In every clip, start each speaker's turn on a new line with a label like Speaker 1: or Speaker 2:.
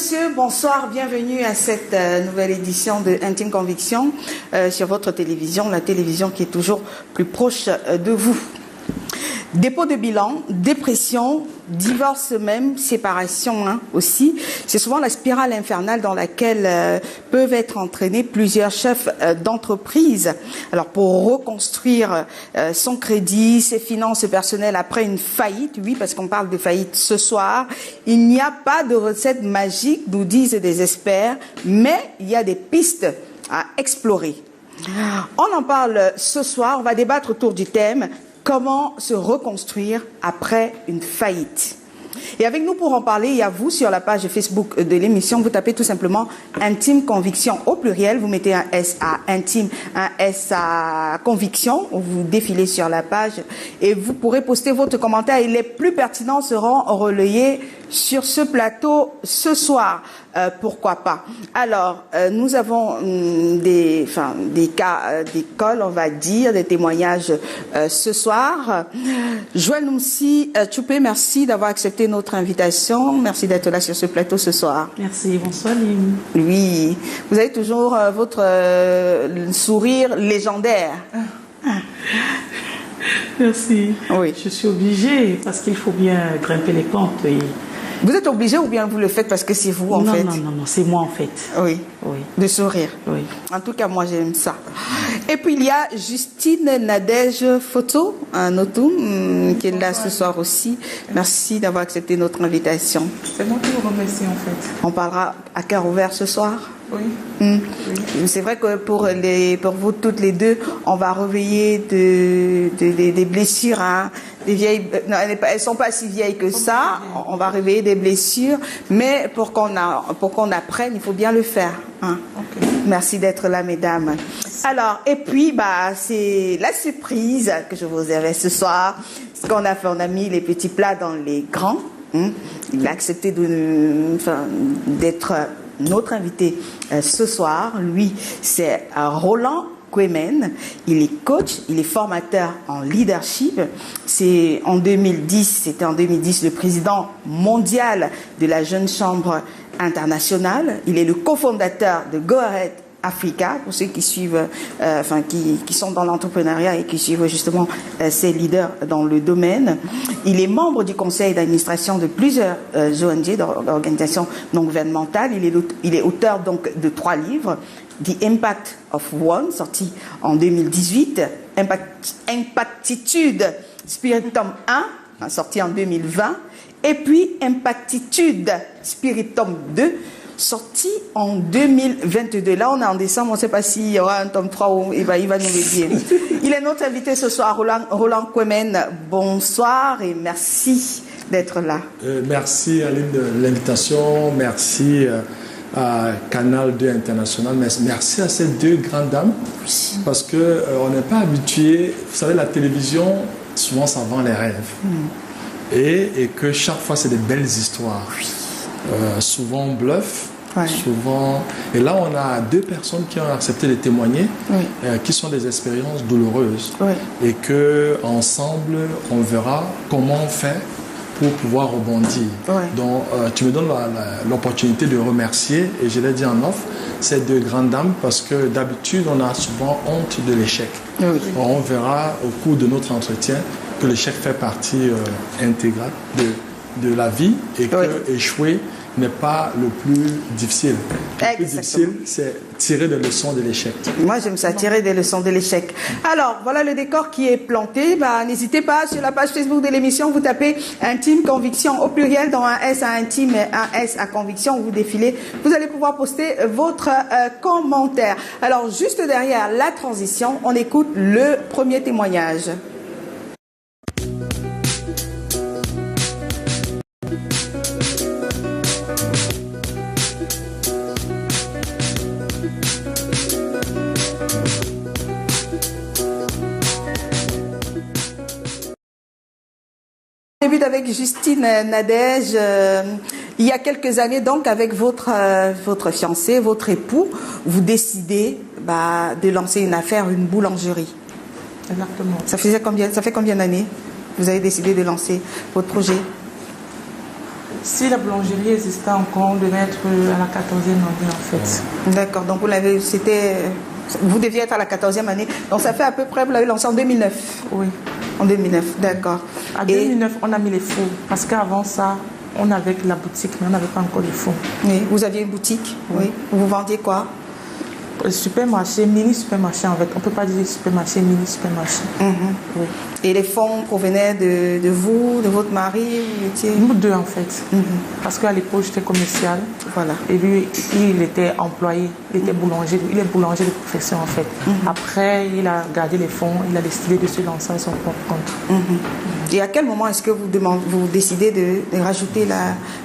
Speaker 1: messieurs, bonsoir, bienvenue à cette nouvelle édition de Intime Conviction sur votre télévision, la télévision qui est toujours plus proche de vous. Dépôt de bilan, dépression, divorce même, séparation aussi. C'est souvent la spirale infernale dans laquelle peuvent être entraînés plusieurs chefs d'entreprise. Alors pour reconstruire son crédit, ses finances personnelles après une faillite, oui parce qu'on parle de faillite ce soir, il n'y a pas de recette magique, nous disent des experts, mais il y a des pistes à explorer. On en parle ce soir, on va débattre autour du thème comment se reconstruire après une faillite. Et avec nous pour en parler, il y a vous sur la page Facebook de l'émission. Vous tapez tout simplement Intime Conviction au pluriel. Vous mettez un S à Intime, un S à Conviction. Vous défilez sur la page et vous pourrez poster votre commentaire. Et les plus pertinents seront relayés sur ce plateau ce soir. Pourquoi pas. Alors, nous avons des cas d'école, on va dire, des témoignages ce soir. Joël Noumsi Tchoupé, merci d'avoir accepté notre invitation. Merci d'être là sur ce plateau ce soir.
Speaker 2: Merci, bonsoir Lim.
Speaker 1: Oui, vous avez toujours votre sourire légendaire.
Speaker 2: Merci.
Speaker 1: Oui.
Speaker 2: Je suis obligée parce qu'il faut bien grimper les pentes. Et...
Speaker 1: Vous êtes obligé ou bien vous le faites parce que c'est vous en fait?
Speaker 2: Non, c'est moi en fait.
Speaker 1: Oui,
Speaker 2: oui.
Speaker 1: De sourire.
Speaker 2: Oui.
Speaker 1: En tout cas, moi j'aime ça. Et puis il y a Justine Nadège Photo, un auto, qui est là ce soir aussi. Merci d'avoir accepté notre invitation.
Speaker 3: C'est moi qui vous remercie en fait.
Speaker 1: On parlera à cœur ouvert ce soir.
Speaker 3: Oui.
Speaker 1: Oui. C'est vrai que pour vous toutes les deux, on va réveiller des blessures, des vieilles. Non, elles sont pas si vieilles que ça. On va réveiller des blessures, mais pour qu'on apprenne, il faut bien le faire.
Speaker 3: Okay.
Speaker 1: Merci d'être là, mesdames. Alors, et puis, c'est la surprise que je vous avais ce soir. Ce qu'on a fait, on a mis les petits plats dans les grands. Il a accepté d'être notre invité ce soir. Lui, c'est Roland Kwemen. Il est coach, il est formateur en leadership. C'était en 2010 le président mondial de la Jeune Chambre internationale. Il est le cofondateur de Go Ahead Africa, pour ceux qui suivent, qui sont dans l'entrepreneuriat et qui suivent justement ces leaders dans le domaine. Il est membre du conseil d'administration de plusieurs ONG, d'organisations non gouvernementales. Il est auteur donc de 3 livres. The Impact of One, sorti en 2018. Impactitude, Spirit Tome 1, sorti en 2020. Et puis Impactitude, Spirit Tome 2, sorti en 2022. Là, on est en décembre, on ne sait pas s'il y aura un tome 3 ou il va nous le dire. Il est notre invité ce soir, Roland Kwemen. Bonsoir et merci d'être là.
Speaker 4: Merci Aline de l'invitation, merci à Canal 2 International, merci à ces 2 grandes dames, parce qu'on n'est pas habitué, vous savez, la télévision, souvent ça vend les rêves. Et que chaque fois, c'est des belles histoires. Souvent on bluffe, souvent... Et là, on a 2 personnes qui ont accepté de témoigner, qui sont des expériences douloureuses. Et qu'ensemble, on verra comment on fait pour pouvoir rebondir. Donc, tu me donnes l'opportunité de remercier, et je l'ai dit en offre, ces 2 grandes dames, parce que d'habitude, on a souvent honte de l'échec. On verra au cours de notre entretien que l'échec fait partie intégrale de la vie et que échouer n'est pas le plus difficile. Le plus difficile, c'est tirer des leçons de l'échec.
Speaker 1: Moi, j'aime ça, tirer des leçons de l'échec. Alors, voilà le décor qui est planté. N'hésitez pas, sur la page Facebook de l'émission, vous tapez Intime Conviction au pluriel, dans un S à Intime et un S à Conviction, vous défilez. Vous allez pouvoir poster votre commentaire. Alors, juste derrière la transition, on écoute le premier témoignage. On débute avec Justine Nadège. Il y a quelques années, donc, avec votre fiancé, votre époux, vous décidez de lancer une affaire, une boulangerie.
Speaker 3: Exactement.
Speaker 1: Ça fait combien d'années vous avez décidé de lancer votre projet?
Speaker 3: Si la boulangerie existait encore, on devait être à la 14e année en fait.
Speaker 1: D'accord, donc vous deviez être à la 14e année. Donc ça fait à peu près, vous l'avez lancé en 2009.
Speaker 3: Oui.
Speaker 1: En 2009, d'accord.
Speaker 3: En 2009, on a mis les fours. Parce qu'avant ça, on avait la boutique, mais on n'avait pas encore les fours.
Speaker 1: Oui, vous aviez une boutique, oui. Vous vendiez quoi?
Speaker 3: Supermarché, mini supermarché en fait. On ne peut pas dire supermarché, mini supermarché. Oui.
Speaker 1: Et les fonds provenaient de vous, de votre mari?
Speaker 3: Nous deux en fait. Parce qu'à l'époque, j'étais commercial.
Speaker 1: Voilà.
Speaker 3: Et lui, il était employé, il était boulanger. Il est boulanger de profession en fait. Après, il a gardé les fonds, il a décidé de se lancer à son propre compte.
Speaker 1: Et à quel moment est-ce que vous décidez de rajouter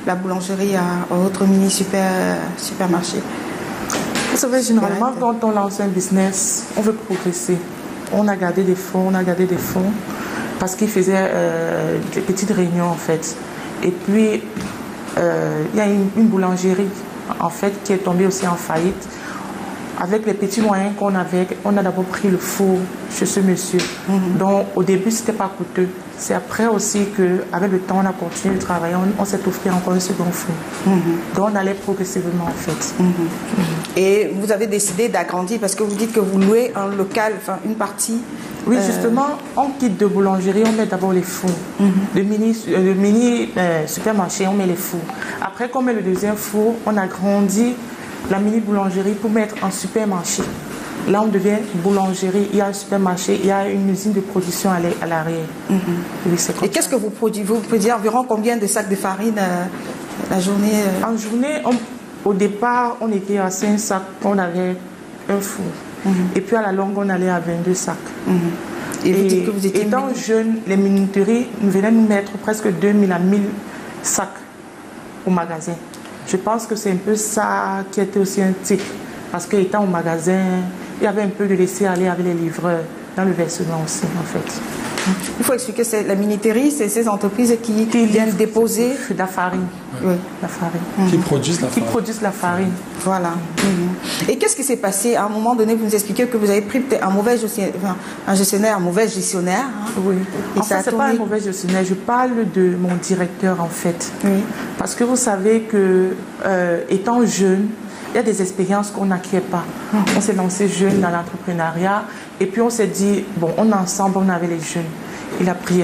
Speaker 1: la boulangerie à votre mini supermarché?
Speaker 3: Vous savez, généralement, quand on lance un business, on veut progresser. On a gardé des fonds, parce qu'il faisait des petites réunions en fait. Et puis, il y a une boulangerie en fait qui est tombée aussi en faillite. Avec les petits moyens qu'on avait, on a d'abord pris le four chez ce monsieur. Donc au début, c'était pas coûteux. C'est après aussi qu'avec le temps, on a continué de travailler, on s'est offert encore un second four. Donc on allait progressivement en fait.
Speaker 1: Et vous avez décidé d'agrandir parce que vous dites que vous louez un local, enfin une partie.
Speaker 3: Oui, justement, on quitte de boulangerie, on met d'abord les fours. Le mini supermarché, on met les fours. Après qu'on met le deuxième four, on agrandit la mini boulangerie pour mettre un supermarché. Là, on devient boulangerie, il y a un supermarché, il y a une usine de production à l'arrière. Oui,
Speaker 1: et qu'est-ce que vous produisez? Vous produisez environ combien de sacs de farine la journée?
Speaker 3: En journée, au départ, on était à 5 sacs, on avait un four. Et puis à la longue, on allait à 22 sacs.
Speaker 1: Et vous dites que vous étiez
Speaker 3: étant jeune, les minuteries nous venaient nous mettre presque 2000 à 1000 sacs au magasin. Je pense que c'est un peu ça qui était aussi un tic. Parce qu'étant au magasin, il y avait un peu de laisser aller avec les livreurs dans le versement aussi, en fait.
Speaker 1: Il faut expliquer, la minuterie, c'est ces entreprises qui viennent déposer
Speaker 3: de la farine.
Speaker 1: Oui.
Speaker 3: La farine.
Speaker 4: Qui produisent la farine.
Speaker 3: Qui produisent la farine.
Speaker 1: Voilà. Et qu'est-ce qui s'est passé? À un moment donné, vous nous expliquez que vous avez pris peut-être un mauvais gestionnaire. Hein.
Speaker 3: Oui.
Speaker 1: Et
Speaker 3: en fait, ce n'est pas un mauvais gestionnaire. Je parle de mon directeur, en fait. Oui. Parce que vous savez que, étant jeune, il y a des expériences qu'on n'acquiert pas. On s'est lancé jeune dans l'entrepreneuriat et puis on s'est dit, bon, on est ensemble, on avait les jeunes. Il a pris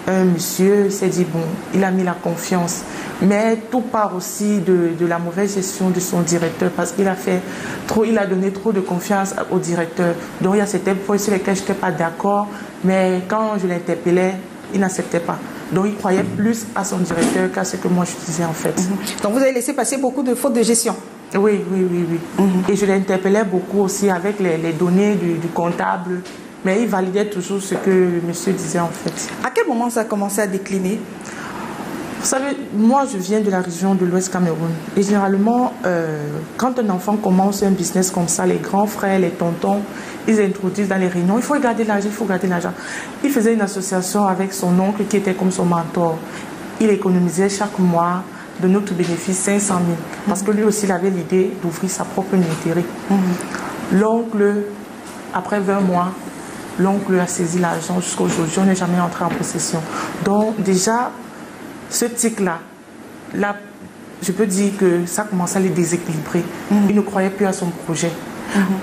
Speaker 3: un monsieur, il s'est dit, bon, il a mis la confiance. Mais tout part aussi de la mauvaise gestion de son directeur parce qu'il a donné trop de confiance au directeur. Donc il y a certains points sur lesquels je n'étais pas d'accord, mais quand je l'interpellais, il n'acceptait pas. Donc il croyait plus à son directeur qu'à ce que moi je disais en fait.
Speaker 1: Donc vous avez laissé passer beaucoup de fautes de gestion?
Speaker 3: Oui. Et je l'interpellais beaucoup aussi avec les données du comptable. Mais il validait toujours ce que le monsieur disait en fait.
Speaker 1: À quel moment ça a commencé à décliner?
Speaker 3: Vous savez, moi je viens de la région de l'Ouest Cameroun. Et généralement, quand un enfant commence un business comme ça, les grands frères, les tontons, ils introduisent dans les réunions, il faut garder l'argent, il faut garder l'argent. Il faisait une association avec son oncle qui était comme son mentor. Il économisait chaque mois de notre bénéfice 500 000. Parce que lui aussi, il avait l'idée d'ouvrir sa propre minuterie. L'oncle, après 20 mois, l'oncle a saisi l'argent jusqu'à aujourd'hui. On n'est jamais entré en possession. Donc déjà, ce tic-là, là, je peux dire que ça commençait à les déséquilibrer. Il ne croyait plus à son projet.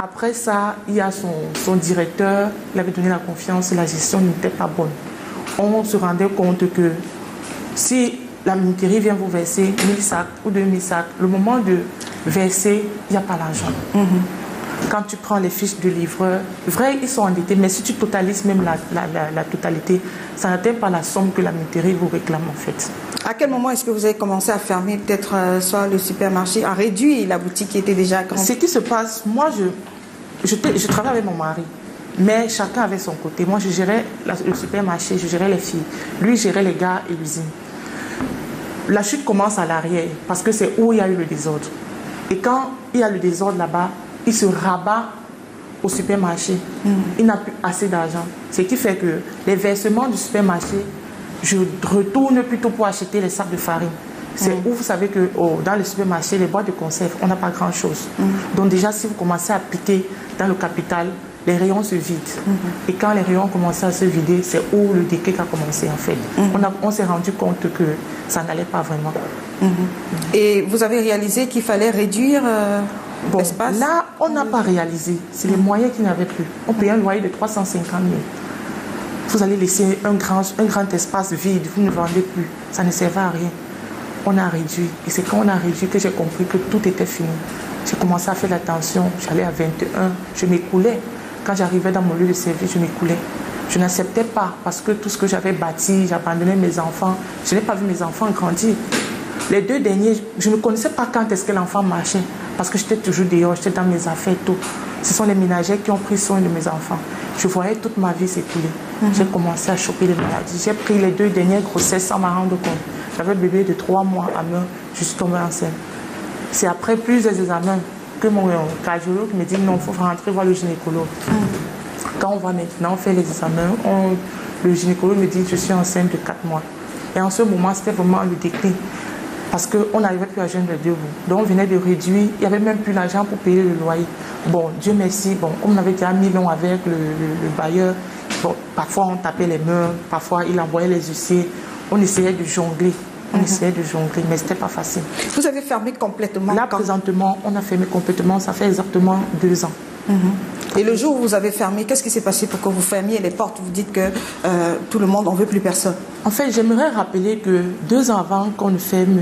Speaker 3: Après ça, il y a son directeur, il avait donné la confiance et la gestion n'était pas bonne. On se rendait compte que si la minuterie vient vous verser 1000 sacs ou 2000 sacs, le moment de verser, il n'y a pas l'argent. Quand tu prends les fiches de livreur, vrai, ils sont endettés, mais si tu totalises même la totalité, ça n'atteint pas la somme que la minuterie vous réclame en fait.
Speaker 1: À quel moment est-ce que vous avez commencé à fermer peut-être soit le supermarché, à réduire la boutique qui était déjà grande?
Speaker 3: Ce qui se passe, moi je travaille avec mon mari, mais chacun avait son côté. Moi je gérais le supermarché, je gérais les filles, lui gérait les gars et l'usine. La chute commence à l'arrière parce que c'est où il y a eu le désordre. Et quand il y a le désordre là-bas, il se rabat au supermarché. Il n'a plus assez d'argent. Ce qui fait que les versements du supermarché, je retourne plutôt pour acheter les sacs de farine. C'est où vous savez que dans le supermarché, les boîtes de conserve, on n'a pas grand-chose. Donc déjà, si vous commencez à piquer dans le capital, les rayons se vident. Et quand les rayons ont commencé à se vider, c'est où le déclic a commencé en fait. On s'est rendu compte que ça n'allait pas vraiment.
Speaker 1: Et vous avez réalisé qu'il fallait réduire l'espace?
Speaker 3: Là, on n'a pas réalisé. C'est les moyens qui n'avaient plus. On payait un loyer de 350 000. Vous allez laisser un grand espace vide, vous ne vendez plus. Ça ne servait à rien. On a réduit. Et c'est quand on a réduit que j'ai compris que tout était fini. J'ai commencé à faire l'attention. J'allais à 21. Je m'écoulais. Quand j'arrivais dans mon lieu de service, je m'écoulais. Je n'acceptais pas parce que tout ce que j'avais bâti, j'abandonnais mes enfants. Je n'ai pas vu mes enfants grandir. Les 2 derniers, je ne connaissais pas quand est-ce que l'enfant marchait. Parce que j'étais toujours dehors, j'étais dans mes affaires, tout. Ce sont les ménagères qui ont pris soin de mes enfants. Je voyais toute ma vie s'écouler. J'ai commencé à choper les maladies. J'ai pris les 2 dernières grossesses sans m'en rendre compte. J'avais un bébé de 3 mois à main, je suis tombée enceinte. C'est après plusieurs examens que mon cardiologue me dit non, il faut rentrer voir le gynécologue. Quand on va maintenant faire les examens, le gynécologue me dit je suis enceinte de 4 mois. Et en ce moment, c'était vraiment le déclin. Parce qu'on n'arrivait plus à joindre les 2 bouts. Donc on venait de réduire, il n'y avait même plus l'argent pour payer le loyer. Bon, Dieu merci, bon, on avait déjà mis long avec le bailleur. Bon, parfois on tapait les murs, parfois il envoyait les huissiers. On essayait de jongler. On essayait de jongler, mais ce n'était pas facile.
Speaker 1: Vous avez fermé complètement?
Speaker 3: Là, présentement, on a fermé complètement. Ça fait exactement 2 ans.
Speaker 1: Et le jour où vous avez fermé, qu'est-ce qui s'est passé pour que vous fermiez les portes? Vous dites que tout le monde, on ne veut plus personne.
Speaker 3: En fait, j'aimerais rappeler que 2 ans avant qu'on ne ferme,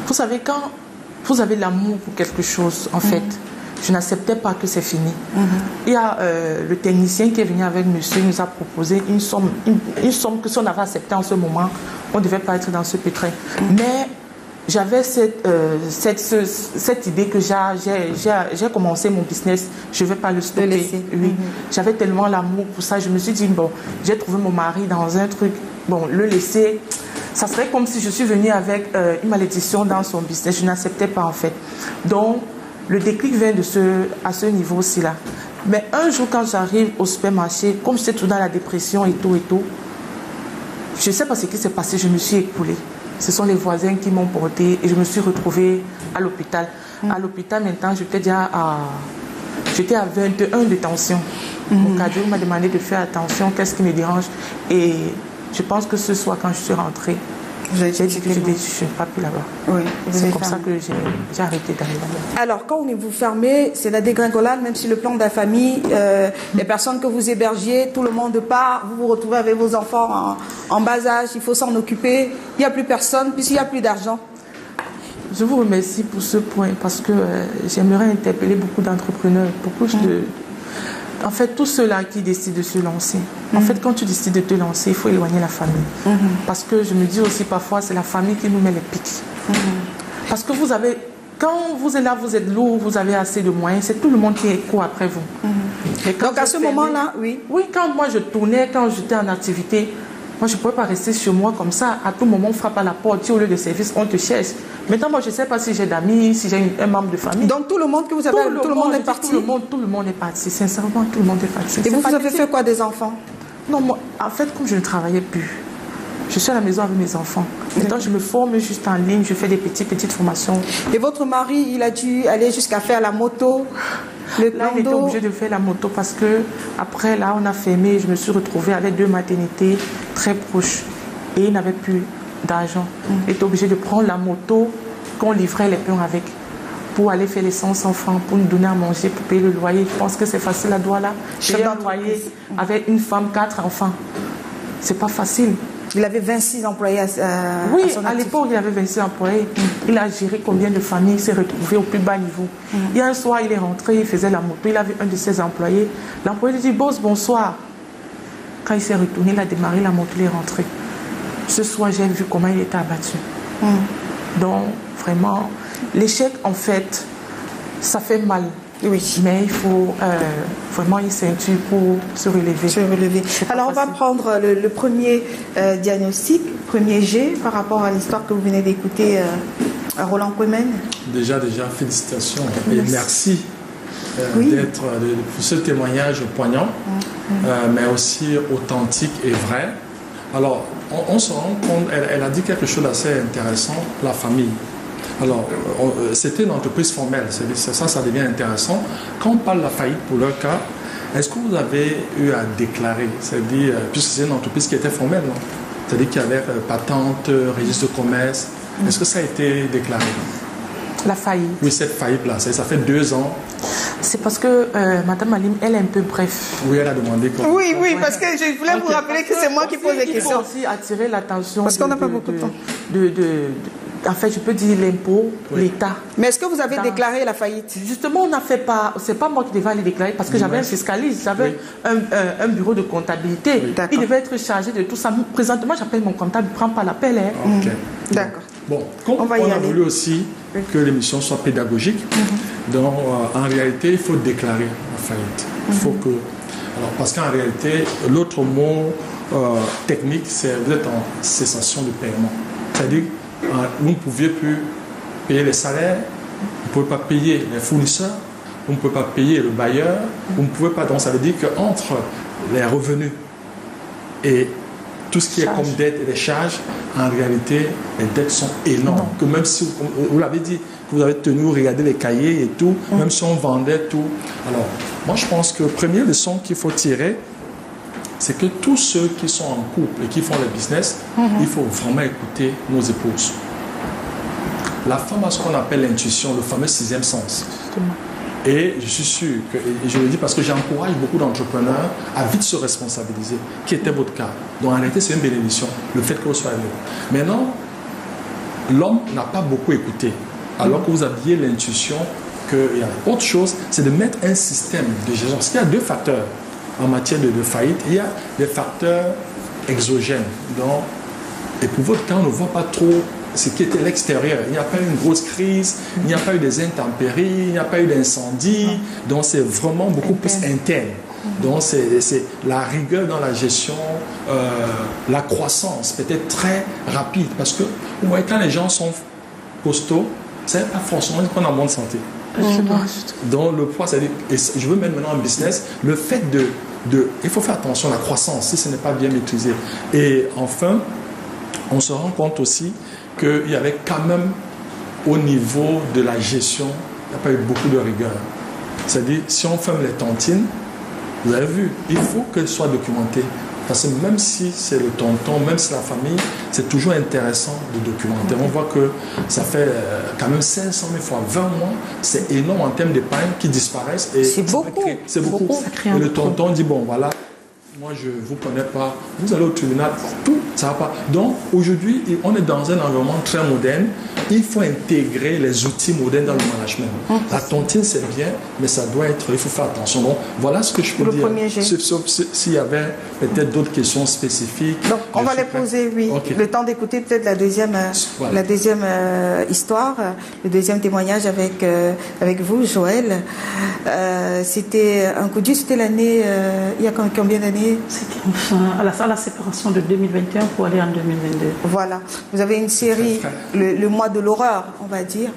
Speaker 3: vous savez, quand vous avez l'amour pour quelque chose, en fait, je n'acceptais pas que c'est fini. Il y a le technicien qui est venu avec monsieur, il nous a proposé une somme que si on avait acceptée en ce moment, on ne devait pas être dans ce pétrin. Mais j'avais cette idée que j'ai commencé mon business, je ne vais pas le stopper. Oui. J'avais tellement l'amour pour ça, je me suis dit, bon, j'ai trouvé mon mari dans un truc, bon, le laisser, ça serait comme si je suis venue avec une malédiction dans son business, je n'acceptais pas en fait. Donc, le déclic vient à ce niveau-ci là. Mais un jour quand j'arrive au supermarché, comme j'étais tout dans la dépression et tout, je ne sais pas ce qui s'est passé, je me suis écoulée. Ce sont les voisins qui m'ont portée et je me suis retrouvée à l'hôpital. À l'hôpital maintenant, j'étais déjà à 21 de tension. Mon cardiologue m'a demandé de faire attention, qu'est-ce qui me dérange. Et je pense que ce soir quand je suis rentrée, j'ai dit que je ne suis pas plus là-bas.
Speaker 1: Oui,
Speaker 3: c'est comme ça que j'ai arrêté d'aller là-bas.
Speaker 1: Alors, quand vous fermez, c'est la dégringolade, même si le plan de la famille, les personnes que vous hébergiez, tout le monde part, vous vous retrouvez avec vos enfants en bas âge, il faut s'en occuper, il n'y a plus personne, puisqu'il n'y a plus d'argent.
Speaker 3: Je vous remercie pour ce point, parce que j'aimerais interpeller beaucoup d'entrepreneurs, en fait, tous ceux-là qui décident de se lancer. En fait, quand tu décides de te lancer, il faut éloigner la famille. Parce que je me dis aussi parfois, c'est la famille qui nous met les pics. Parce que quand vous êtes là, vous êtes lourd, vous avez assez de moyens, c'est tout le monde qui court après vous.
Speaker 1: Donc à ce moment-là, oui.
Speaker 3: Oui, quand moi je tournais, quand j'étais en activité, moi je ne pouvais pas rester chez moi comme ça. À tout moment, on frappe à la porte, au lieu de service, on te cherche. Maintenant, moi je ne sais pas si j'ai d'amis, si j'ai un membre de famille.
Speaker 1: Donc tout le monde que vous avez, tout le monde est parti?
Speaker 3: Tout le monde est parti, sincèrement, tout le monde est parti.
Speaker 1: Et vous avez fait quoi des enfants?
Speaker 3: Non, moi, en fait, comme je ne travaillais plus, je suis à la maison avec mes enfants. Maintenant, je me forme juste en ligne, je fais des petites formations.
Speaker 1: Et votre mari, il a dû aller jusqu'à faire la moto, le
Speaker 3: Là, il était obligé de faire la moto parce que après, là, on a fermé. Je me suis retrouvée avec 2 maternités très proches et il n'avait plus d'argent. Il était obligé de prendre la moto qu'on livrait les pains avec pour aller faire les 100 francs, pour nous donner à manger, pour payer le loyer. Je pense que c'est facile à Douala. Payer un loyer avec une femme, 4 enfants. C'est pas facile.
Speaker 1: Il avait 26 employés à
Speaker 3: Oui,
Speaker 1: son
Speaker 3: à l'époque, il avait 26 employés. Il a géré combien de familles, il s'est retrouvé au plus bas niveau. Il y a un soir, il est rentré, il faisait la moto, il avait un de ses employés. L'employé lui dit, boss, bonsoir. Quand il s'est retourné, il a démarré la moto, il est rentré. Ce soir, j'ai vu comment il était abattu. Donc, vraiment, l'échec, en fait, ça fait mal.
Speaker 1: Oui.
Speaker 3: Mais il faut vraiment une ceinture pour se relever.
Speaker 1: Alors, on va prendre le premier diagnostic, premier G, par rapport à l'histoire que vous venez d'écouter à Roland Quemen.
Speaker 4: Déjà, félicitations et merci d'être pour ce témoignage poignant, mais aussi authentique et vrai. Alors, on se rend compte, elle a dit quelque chose d'assez intéressant, la famille. Alors, c'était une entreprise formelle, ça devient intéressant. Quand on parle de la faillite pour leur cas, Est-ce que vous avez eu à déclarer, c'est-à-dire, puisque c'est une entreprise qui était formelle, non? C'est-à-dire qu'il y avait patente, registre de commerce. Est-ce que ça a été déclaré?
Speaker 3: La faillite.
Speaker 4: Oui, cette faillite-là, ça fait 2 ans.
Speaker 3: C'est parce que Madame Alim, elle est un peu bref.
Speaker 4: Oui, elle a demandé quoi?
Speaker 1: Oui, parce que je voulais vous rappeler que c'est moi qui pose les questions.
Speaker 3: Il faut aussi attirer l'attention.
Speaker 1: Parce qu'on n'a pas beaucoup de temps.
Speaker 3: En fait, je peux dire l'impôt, l'État.
Speaker 1: Mais est-ce que vous avez déclaré la faillite?
Speaker 3: Justement, on n'a fait pas. C'est pas moi qui devais aller déclarer parce que j'avais un fiscaliste, j'avais un bureau de comptabilité. Il devait être chargé de tout ça. Présentement, j'appelle mon comptable, il ne prend pas l'appel.
Speaker 4: Ok.
Speaker 1: D'accord.
Speaker 4: Bon, comme on a voulu aussi que l'émission soit pédagogique, donc en réalité, il faut déclarer la faillite. Il faut que. Alors, parce qu'en réalité, l'autre mot technique, c'est vous êtes en cessation de paiement. C'est-à-dire, vous ne pouviez plus payer les salaires, vous ne pouvez pas payer les fournisseurs, vous ne pouvez pas payer le bailleur, vous ne pouvez pas. Donc, ça veut dire qu'entre les revenus et tout ce qui est comme dette et les charges, en réalité, les dettes sont énormes. Que même si, vous l'avez dit, que vous avez tenu, regardez les cahiers et tout, même si on vendait tout. Alors, moi, je pense que la première leçon qu'il faut tirer, c'est que tous ceux qui sont en couple et qui font le business, il faut vraiment écouter nos épouses. La femme a ce qu'on appelle l'intuition, le fameux 6e sens. Et je suis sûr que, et je le dis parce que j'encourage beaucoup d'entrepreneurs à vite se responsabiliser, qui était votre cas. Donc en réalité, c'est une bénédiction, le fait que vous soyez là. Maintenant, l'homme n'a pas beaucoup écouté, alors que vous aviez l'intuition qu'il y a autre chose, c'est de mettre un système de gestion. Parce qu'il y a 2 facteurs en matière de faillite. Il y a des facteurs exogènes. Donc, et pour votre cas, on ne voit pas trop ce qui était l'extérieur. Il n'y a pas eu une grosse crise, il n'y a pas eu des intempéries, il n'y a pas eu d'incendie. Donc, c'est vraiment beaucoup plus interne. Donc, c'est la rigueur dans la gestion, la croissance peut-être très rapide. Parce que, vous voyez, quand les gens sont costauds, ce n'est pas forcément qu'on est en bonne santé. Donc, le poids, c'est-à-dire, et je veux mettre maintenant en business, le fait il faut faire attention à la croissance si ce n'est pas bien maîtrisé. Et enfin, on se rend compte aussi qu'il y avait quand même, au niveau de la gestion, il n'y a pas eu beaucoup de rigueur. C'est-à-dire, si on ferme les tontines, vous avez vu, il faut qu'elles soient documentées. Parce que même si c'est le tonton, même si c'est la famille, c'est toujours intéressant de documenter. On voit que ça fait quand même 500 000 fois 20 mois. C'est énorme en termes d'épargne qui disparaissent.
Speaker 1: C'est beaucoup.
Speaker 4: C'est beaucoup. Et le tonton dit, bon, voilà, moi je ne vous connais pas, vous allez au tribunal, tout, ça ne va pas. Donc aujourd'hui, on est dans un environnement très moderne. Il faut intégrer les outils modernes dans le management. La tontine, c'est bien, mais ça doit être, il faut faire attention. Donc voilà ce que je peux dire. Sauf s'il y avait peut-être d'autres questions spécifiques.
Speaker 1: Donc on va les poser, oui. Okay. Le temps d'écouter peut-être la deuxième, histoire, le deuxième témoignage avec vous, Joël. C'était un coup de dur, c'était l'année, il y a combien d'années?
Speaker 2: C'était enfin à la séparation de 2021 pour aller en 2022.
Speaker 1: Voilà. Vous avez une série, le mois de l'horreur, on va dire.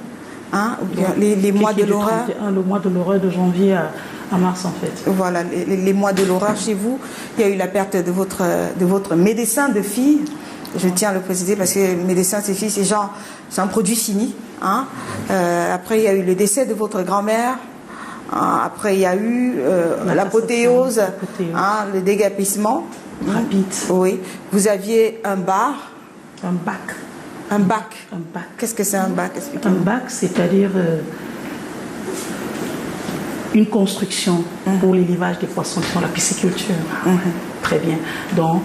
Speaker 1: Hein, les mois de l'horreur.
Speaker 2: Le mois de l'horreur de janvier à mars, en fait.
Speaker 1: Voilà, les mois de l'horreur chez vous. Il y a eu la perte de votre médecin de fille. Je tiens à le préciser parce que médecin de fille, c'est un produit fini. Hein. Après, il y a eu le décès de votre grand-mère. Après, il y a eu l'apothéose, hein, le dégapissement.
Speaker 2: Rapide.
Speaker 1: Oui. Vous aviez un bar.
Speaker 2: Un bac.
Speaker 1: Un bac.
Speaker 2: Un bac.
Speaker 1: Qu'est-ce que c'est un bac?
Speaker 2: Un bac, c'est-à-dire une construction pour l'élevage des poissons, qui sont la pisciculture. Très bien. Donc,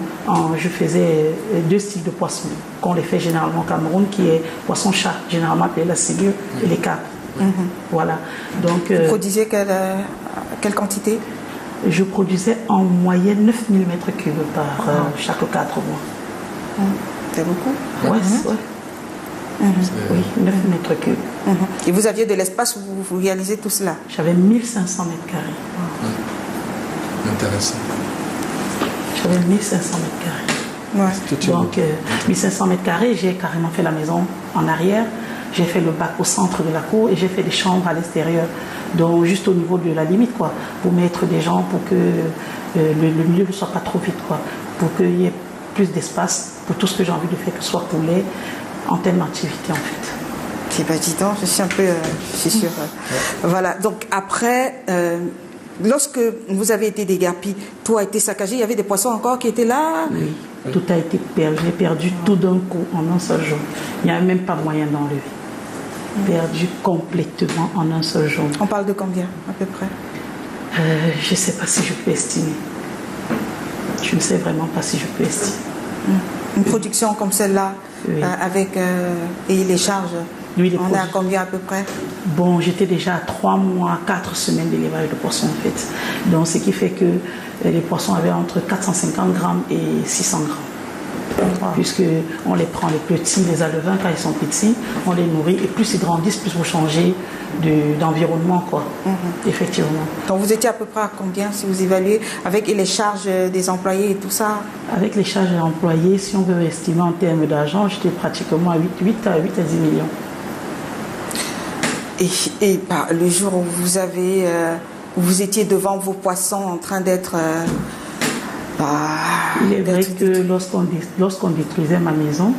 Speaker 2: je faisais 2 styles de poissons qu'on les fait généralement au Cameroun, qui est poisson-chat, généralement appelé la ciguë et les carpes. Voilà. Donc,
Speaker 1: vous produisez quelle quantité?
Speaker 2: Je produisais en moyenne 9000 m3 par chaque 4 mois.
Speaker 1: C'est beaucoup?
Speaker 2: Oui, oui, 9 m3.
Speaker 1: Et vous aviez de l'espace où vous réalisez tout cela?
Speaker 2: J'avais 1500 m².
Speaker 4: Intéressant.
Speaker 2: J'avais 1500 m².
Speaker 1: Ouais.
Speaker 2: Donc, 1500 m², j'ai carrément fait la maison en arrière. J'ai fait le bac au centre de la cour et j'ai fait des chambres à l'extérieur. Donc, juste au niveau de la limite, quoi. Pour mettre des gens, pour que le milieu ne soit pas trop vide, quoi. Pour qu'il y ait plus d'espace pour tout ce que j'ai envie de faire, que ce soit poulet, en termes d'activité, en fait.
Speaker 1: C'est pas dit, je suis un peu, je suis sûre. Voilà. Donc, après, lorsque vous avez été déguerpis, tout a été saccagé, il y avait des poissons encore qui étaient là?
Speaker 2: Oui, tout a été perdu. J'ai perdu tout d'un coup en un seul jour. Il n'y a même pas moyen d'enlever. Perdu complètement en un seul jour.
Speaker 1: On parle de combien à peu près?
Speaker 2: Je ne sais pas si je peux estimer. Je ne sais vraiment pas si je peux estimer.
Speaker 1: Une production comme celle-là,
Speaker 2: Oui.
Speaker 1: avec et les charges,
Speaker 2: Oui, les
Speaker 1: on est à
Speaker 2: produits.
Speaker 1: combien à peu près?
Speaker 2: Bon, j'étais déjà à 3 mois, 4 semaines d'élevage de poissons en fait. Donc, ce qui fait que les poissons avaient entre 450 grammes et 600 grammes. Puisqu'on les prend, les petits, les alevins, quand ils sont petits, on les nourrit et plus ils grandissent, plus vous changez d'environnement, quoi. Effectivement.
Speaker 1: Donc vous étiez à peu près à combien si vous évaluez avec les charges des employés et tout ça?
Speaker 2: Avec les charges employées, si on veut estimer en termes d'argent, j'étais pratiquement à 8 à 10 millions.
Speaker 1: Et le jour où vous étiez devant vos poissons en train d'être...
Speaker 2: Il est vrai que lorsqu'on détruisait ma maison,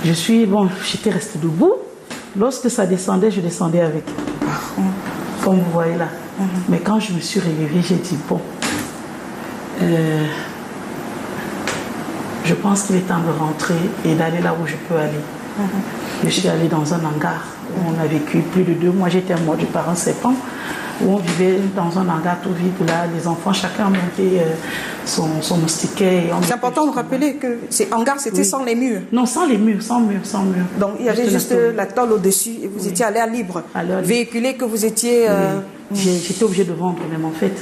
Speaker 2: j'étais restée debout. Lorsque ça descendait, je descendais avec. Comme vous voyez là. Mais quand je me suis réveillée, j'ai dit, bon, je pense qu'il est temps de rentrer et d'aller là où je peux aller. Je suis allée dans un hangar où on a vécu plus de 2 mois. J'étais morte du parent serpent, où on vivait dans un hangar tout vide. Là, les enfants, chacun montait son moustiquet.
Speaker 1: C'est important de rappeler que ces hangars, c'était sans les murs.
Speaker 2: Non, sans les murs, sans murs.
Speaker 1: Donc il y avait juste la tôle au-dessus et vous étiez à l'air libre. Véhiculé que vous étiez...
Speaker 2: J'étais obligée de vendre même en fait,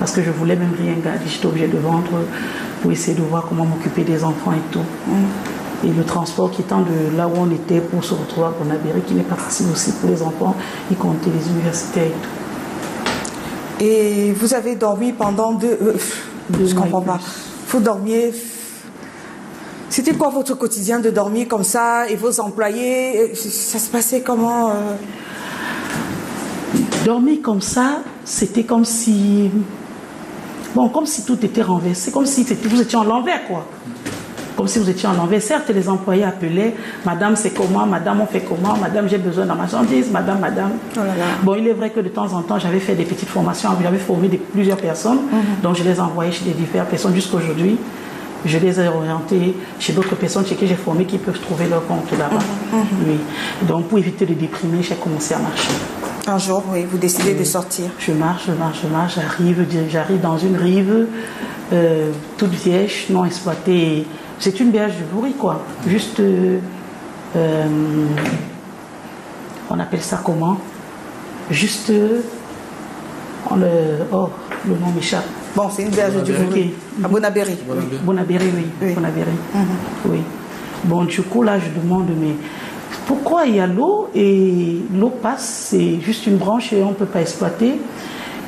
Speaker 2: parce que je voulais même rien garder. J'étais obligée de vendre pour essayer de voir comment m'occuper des enfants et tout. Et le transport qui étant de là où on était pour se retrouver à Bonabéry, qui n'est pas facile aussi pour les enfants, y compter les universités et tout.
Speaker 1: Et vous avez dormi pendant je ne comprends pas. Vous dormiez... C'était quoi votre quotidien de dormir comme ça et vos employés? Ça se passait comment
Speaker 2: Dormir comme ça, c'était comme si... Bon, comme si tout était renversé, comme si vous étiez en l'envers, quoi. Comme si vous étiez en l'envers. Certes, les employés appelaient, madame, c'est comment, madame, on fait comment, madame, j'ai besoin de la marchandise, madame.
Speaker 1: Oh là là.
Speaker 2: Bon, il est vrai que de temps en temps, j'avais fait des petites formations, j'avais formé plusieurs personnes, donc je les envoyais chez des diverses personnes jusqu'à aujourd'hui. Je les ai orientés chez d'autres personnes chez qui j'ai formé qui peuvent trouver leur compte là-bas. Oui. Donc, pour éviter de déprimer, j'ai commencé à marcher.
Speaker 1: Un jour, oui, vous décidez de sortir.
Speaker 2: Je marche, j'arrive dans une rive toute vierge, non exploitée. C'est une berge de Vouri, quoi. Juste, on appelle ça comment? Juste, le nom m'échappe.
Speaker 1: Bon, c'est une berge du Vouri. À Bonabéry.
Speaker 2: Bonabéry, oui.
Speaker 1: Oui.
Speaker 2: Bonabéry. Oui. Bon, du coup, là, je demande, mais pourquoi il y a l'eau et l'eau passe, c'est juste une branche et on ne peut pas exploiter?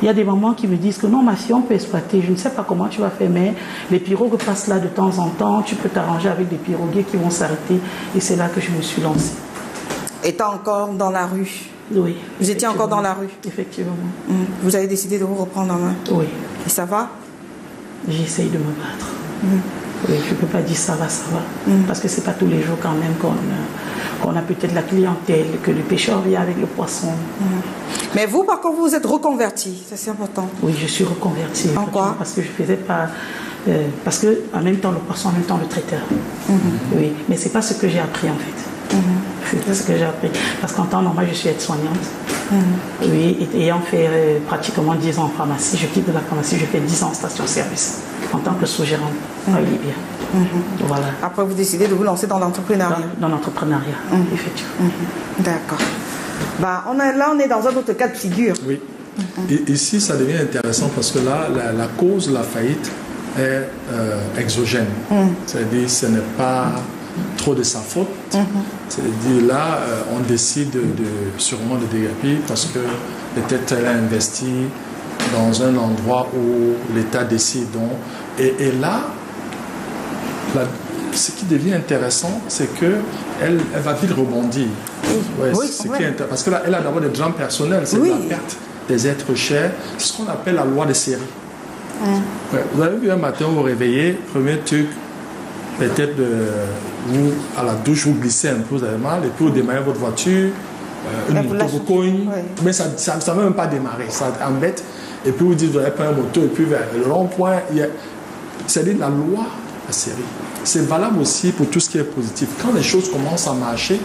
Speaker 2: Il y a des mamans qui me disent que non, ma fille, on peut exploiter. Je ne sais pas comment tu vas faire, mais les pirogues passent là de temps en temps. Tu peux t'arranger avec des piroguiers qui vont s'arrêter. Et c'est là que je me suis lancée.
Speaker 1: Étant encore dans la rue.
Speaker 2: Oui.
Speaker 1: Vous étiez encore dans la rue.
Speaker 2: Effectivement.
Speaker 1: Vous avez décidé de vous reprendre en main.
Speaker 2: Oui.
Speaker 1: Et ça va?
Speaker 2: J'essaye de me battre. Oui, je ne peux pas dire ça va. Parce que ce n'est pas tous les jours quand même qu'on a peut-être la clientèle, que le pêcheur vient avec le poisson.
Speaker 1: Mais vous, par contre, vous vous êtes reconverti. Ça, c'est important.
Speaker 2: Oui, je suis reconvertie.
Speaker 1: En quoi?
Speaker 2: Parce que je ne faisais pas... parce que en même temps le poisson, en même temps le traiteur. Oui, mais ce n'est pas ce que j'ai appris en fait. C'est ce que j'ai appris. Parce qu'en temps normal, je suis aide-soignante. Oui, et ayant fait pratiquement 10 ans en pharmacie, je quitte de la pharmacie, je fais 10 ans en station-service en tant que sous-gérante à Libye. Voilà.
Speaker 1: Après, vous décidez de vous lancer dans l'entrepreneuriat.
Speaker 2: Dans l'entrepreneuriat, effectivement.
Speaker 1: D'accord. On est dans un autre cas de figure.
Speaker 4: Oui. Et ici, ça devient intéressant parce que là, la cause de la faillite est exogène. C'est-à-dire, ce n'est pas trop de sa faute. C'est-à-dire, là, on décide sûrement de déguerpir parce que peut-être elle a investi dans un endroit où l'État décide. Donc, et là, ce qui devient intéressant, c'est qu'elle va vite rebondir. Parce que là, elle a d'abord des drames personnels, c'est la perte des êtres chers. C'est ce qu'on appelle la loi des séries. Vous avez vu un matin, vous vous réveillez, premier truc, peut-être vous, à la douche, vous glissez un peu, vous avez mal, et puis vous démarrez votre voiture,
Speaker 1: Là,
Speaker 4: une
Speaker 1: vous
Speaker 4: moto,
Speaker 1: lâchez.
Speaker 4: vous cognez,
Speaker 1: Ouais.
Speaker 4: mais ça ne veut même pas démarrer, ça embête. Et puis vous dites, vous n'avez pas une moto, et puis vers le rond-point, c'est-à-dire la loi, la série. C'est valable aussi pour tout ce qui est positif. Quand les choses commencent à marcher,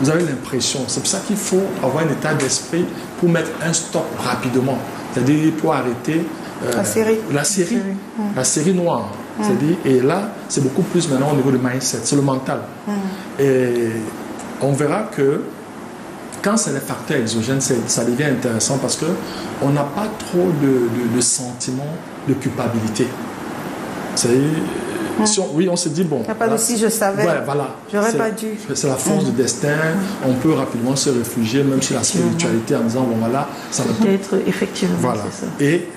Speaker 4: vous avez l'impression. C'est pour ça qu'il faut avoir un état d'esprit pour mettre un stop rapidement. C'est-à-dire pour arrêter
Speaker 1: la série.
Speaker 4: La série noire. C'est-à-dire, et là, c'est beaucoup plus maintenant au niveau du mindset, c'est le mental. Et on verra que quand c'est les facteurs exogènes, ça devient intéressant parce qu'on n'a pas trop de sentiment de culpabilité. Oui, on se dit, bon...
Speaker 1: Il n'y a pas de si je savais,
Speaker 4: voilà.
Speaker 1: J'aurais pas dû.
Speaker 4: C'est la force du destin. On peut rapidement se réfugier, même sur la spiritualité, en disant, bon voilà, ça va
Speaker 2: Peut-être, effectivement,
Speaker 4: voilà.
Speaker 2: c'est ça.
Speaker 4: Et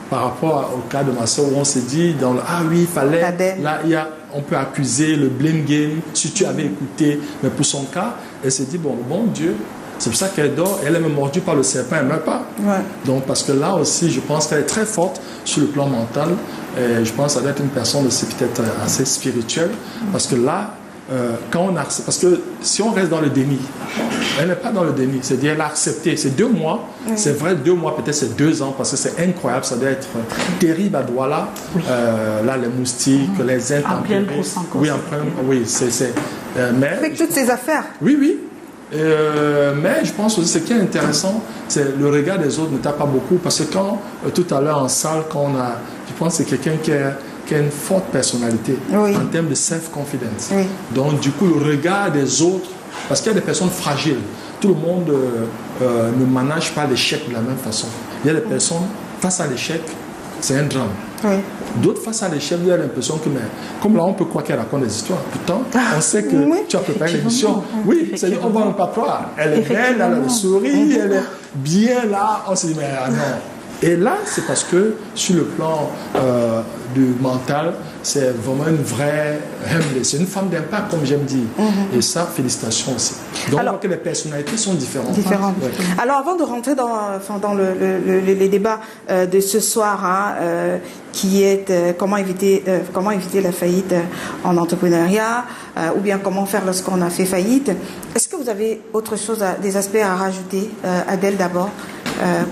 Speaker 4: par rapport au cas de ma soeur, où on s'est dit, ah oui, il fallait... Là, on peut accuser le blame game, si tu avais écouté. Mais pour son cas, elle s'est dit, bon Dieu, c'est pour ça qu'elle dort, elle est même mordue par le serpent, elle ne meurt pas. Ouais. Donc, parce que là aussi, je pense qu'elle est très forte sur le plan mental. Et je pense qu'elle doit être une personne aussi peut-être assez spirituelle. Parce que là, parce que si on reste dans le déni, elle n'est pas dans le déni, c'est-à-dire elle a accepté. C'est 2 mois, c'est vrai, 2 mois, peut-être c'est 2 ans, parce que c'est incroyable, ça doit être terrible à Douala. Là, les moustiques, les intempéries. Oui, c'est. Mais
Speaker 1: avec toutes ces affaires.
Speaker 4: Oui. Mais je pense aussi, ce qui est intéressant, c'est le regard des autres ne tape pas beaucoup. Parce que quand, tout à l'heure en salle, je pense que c'est quelqu'un qui a une forte personnalité en termes de self-confidence. Oui. Donc, du coup, le regard des autres, parce qu'il y a des personnes fragiles. Tout le monde ne manage pas l'échec de la même façon. Il y a des personnes, face à l'échec, c'est un drame. Oui. D'autres, face à l'échec, il y a l'impression que, comme là, on peut croire qu'elle raconte des histoires. Pourtant, on sait que tu as préparé l'émission. Oui, c'est-à-dire qu'on ne va pas croire. Elle est belle, elle a le sourire, elle est bien là. On se dit, mais non. Et là, c'est parce que sur le plan du mental, c'est vraiment une vraie c'est une femme d'impact, comme j'aime dire. Et ça, félicitations aussi. Donc, alors, que les personnalités sont différentes.
Speaker 1: Ouais. Alors, avant de rentrer dans les débats de ce soir, qui est comment éviter la faillite en entrepreneuriat, ou bien comment faire lorsqu'on a fait faillite, est-ce que vous avez autre chose, des aspects à rajouter, Adèle d'abord,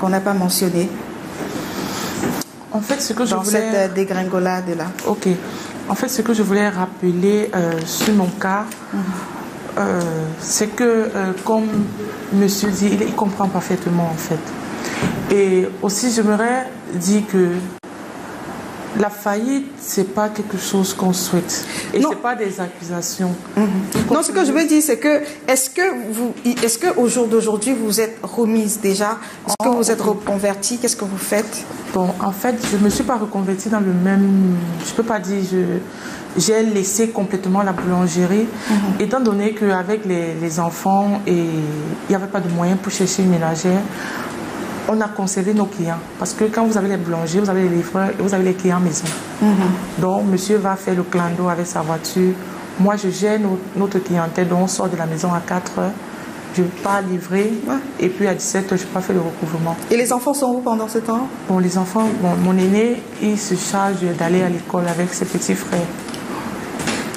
Speaker 1: qu'on n'a pas mentionné?
Speaker 3: En fait, ce que je voulais...
Speaker 1: Dans cette dégringolade-là.
Speaker 3: Ok. En fait, ce que je voulais rappeler sur mon cas, c'est que, comme monsieur dit, il comprend parfaitement, en fait. Et aussi, j'aimerais dire que la faillite, c'est pas quelque chose qu'on souhaite. Et c'est pas des accusations.
Speaker 1: Non, ce que je veux dire, c'est que, est-ce que au jour d'aujourd'hui, vous êtes remise déjà? Est-ce que vous êtes reconvertie? Qu'est-ce que vous faites?
Speaker 3: Bon, en fait, je me suis pas reconvertie dans le même... Je peux pas dire... J'ai laissé complètement la boulangerie, étant donné qu'avec les enfants, et il n'y avait pas de moyens pour chercher une ménagère. On a conservé nos clients. Parce que quand vous avez les boulangers, vous avez les livreurs et vous avez les clients maison. Donc, monsieur va faire le clando avec sa voiture. Moi, je gère notre clientèle. Donc, on sort de la maison à 4 heures. Je pars livrer. Et puis, à 17 heures, je pars faire le recouvrement.
Speaker 1: Et les enfants sont où pendant ce temps?
Speaker 3: Bon, les enfants, mon aîné, il se charge d'aller à l'école avec ses petits frères.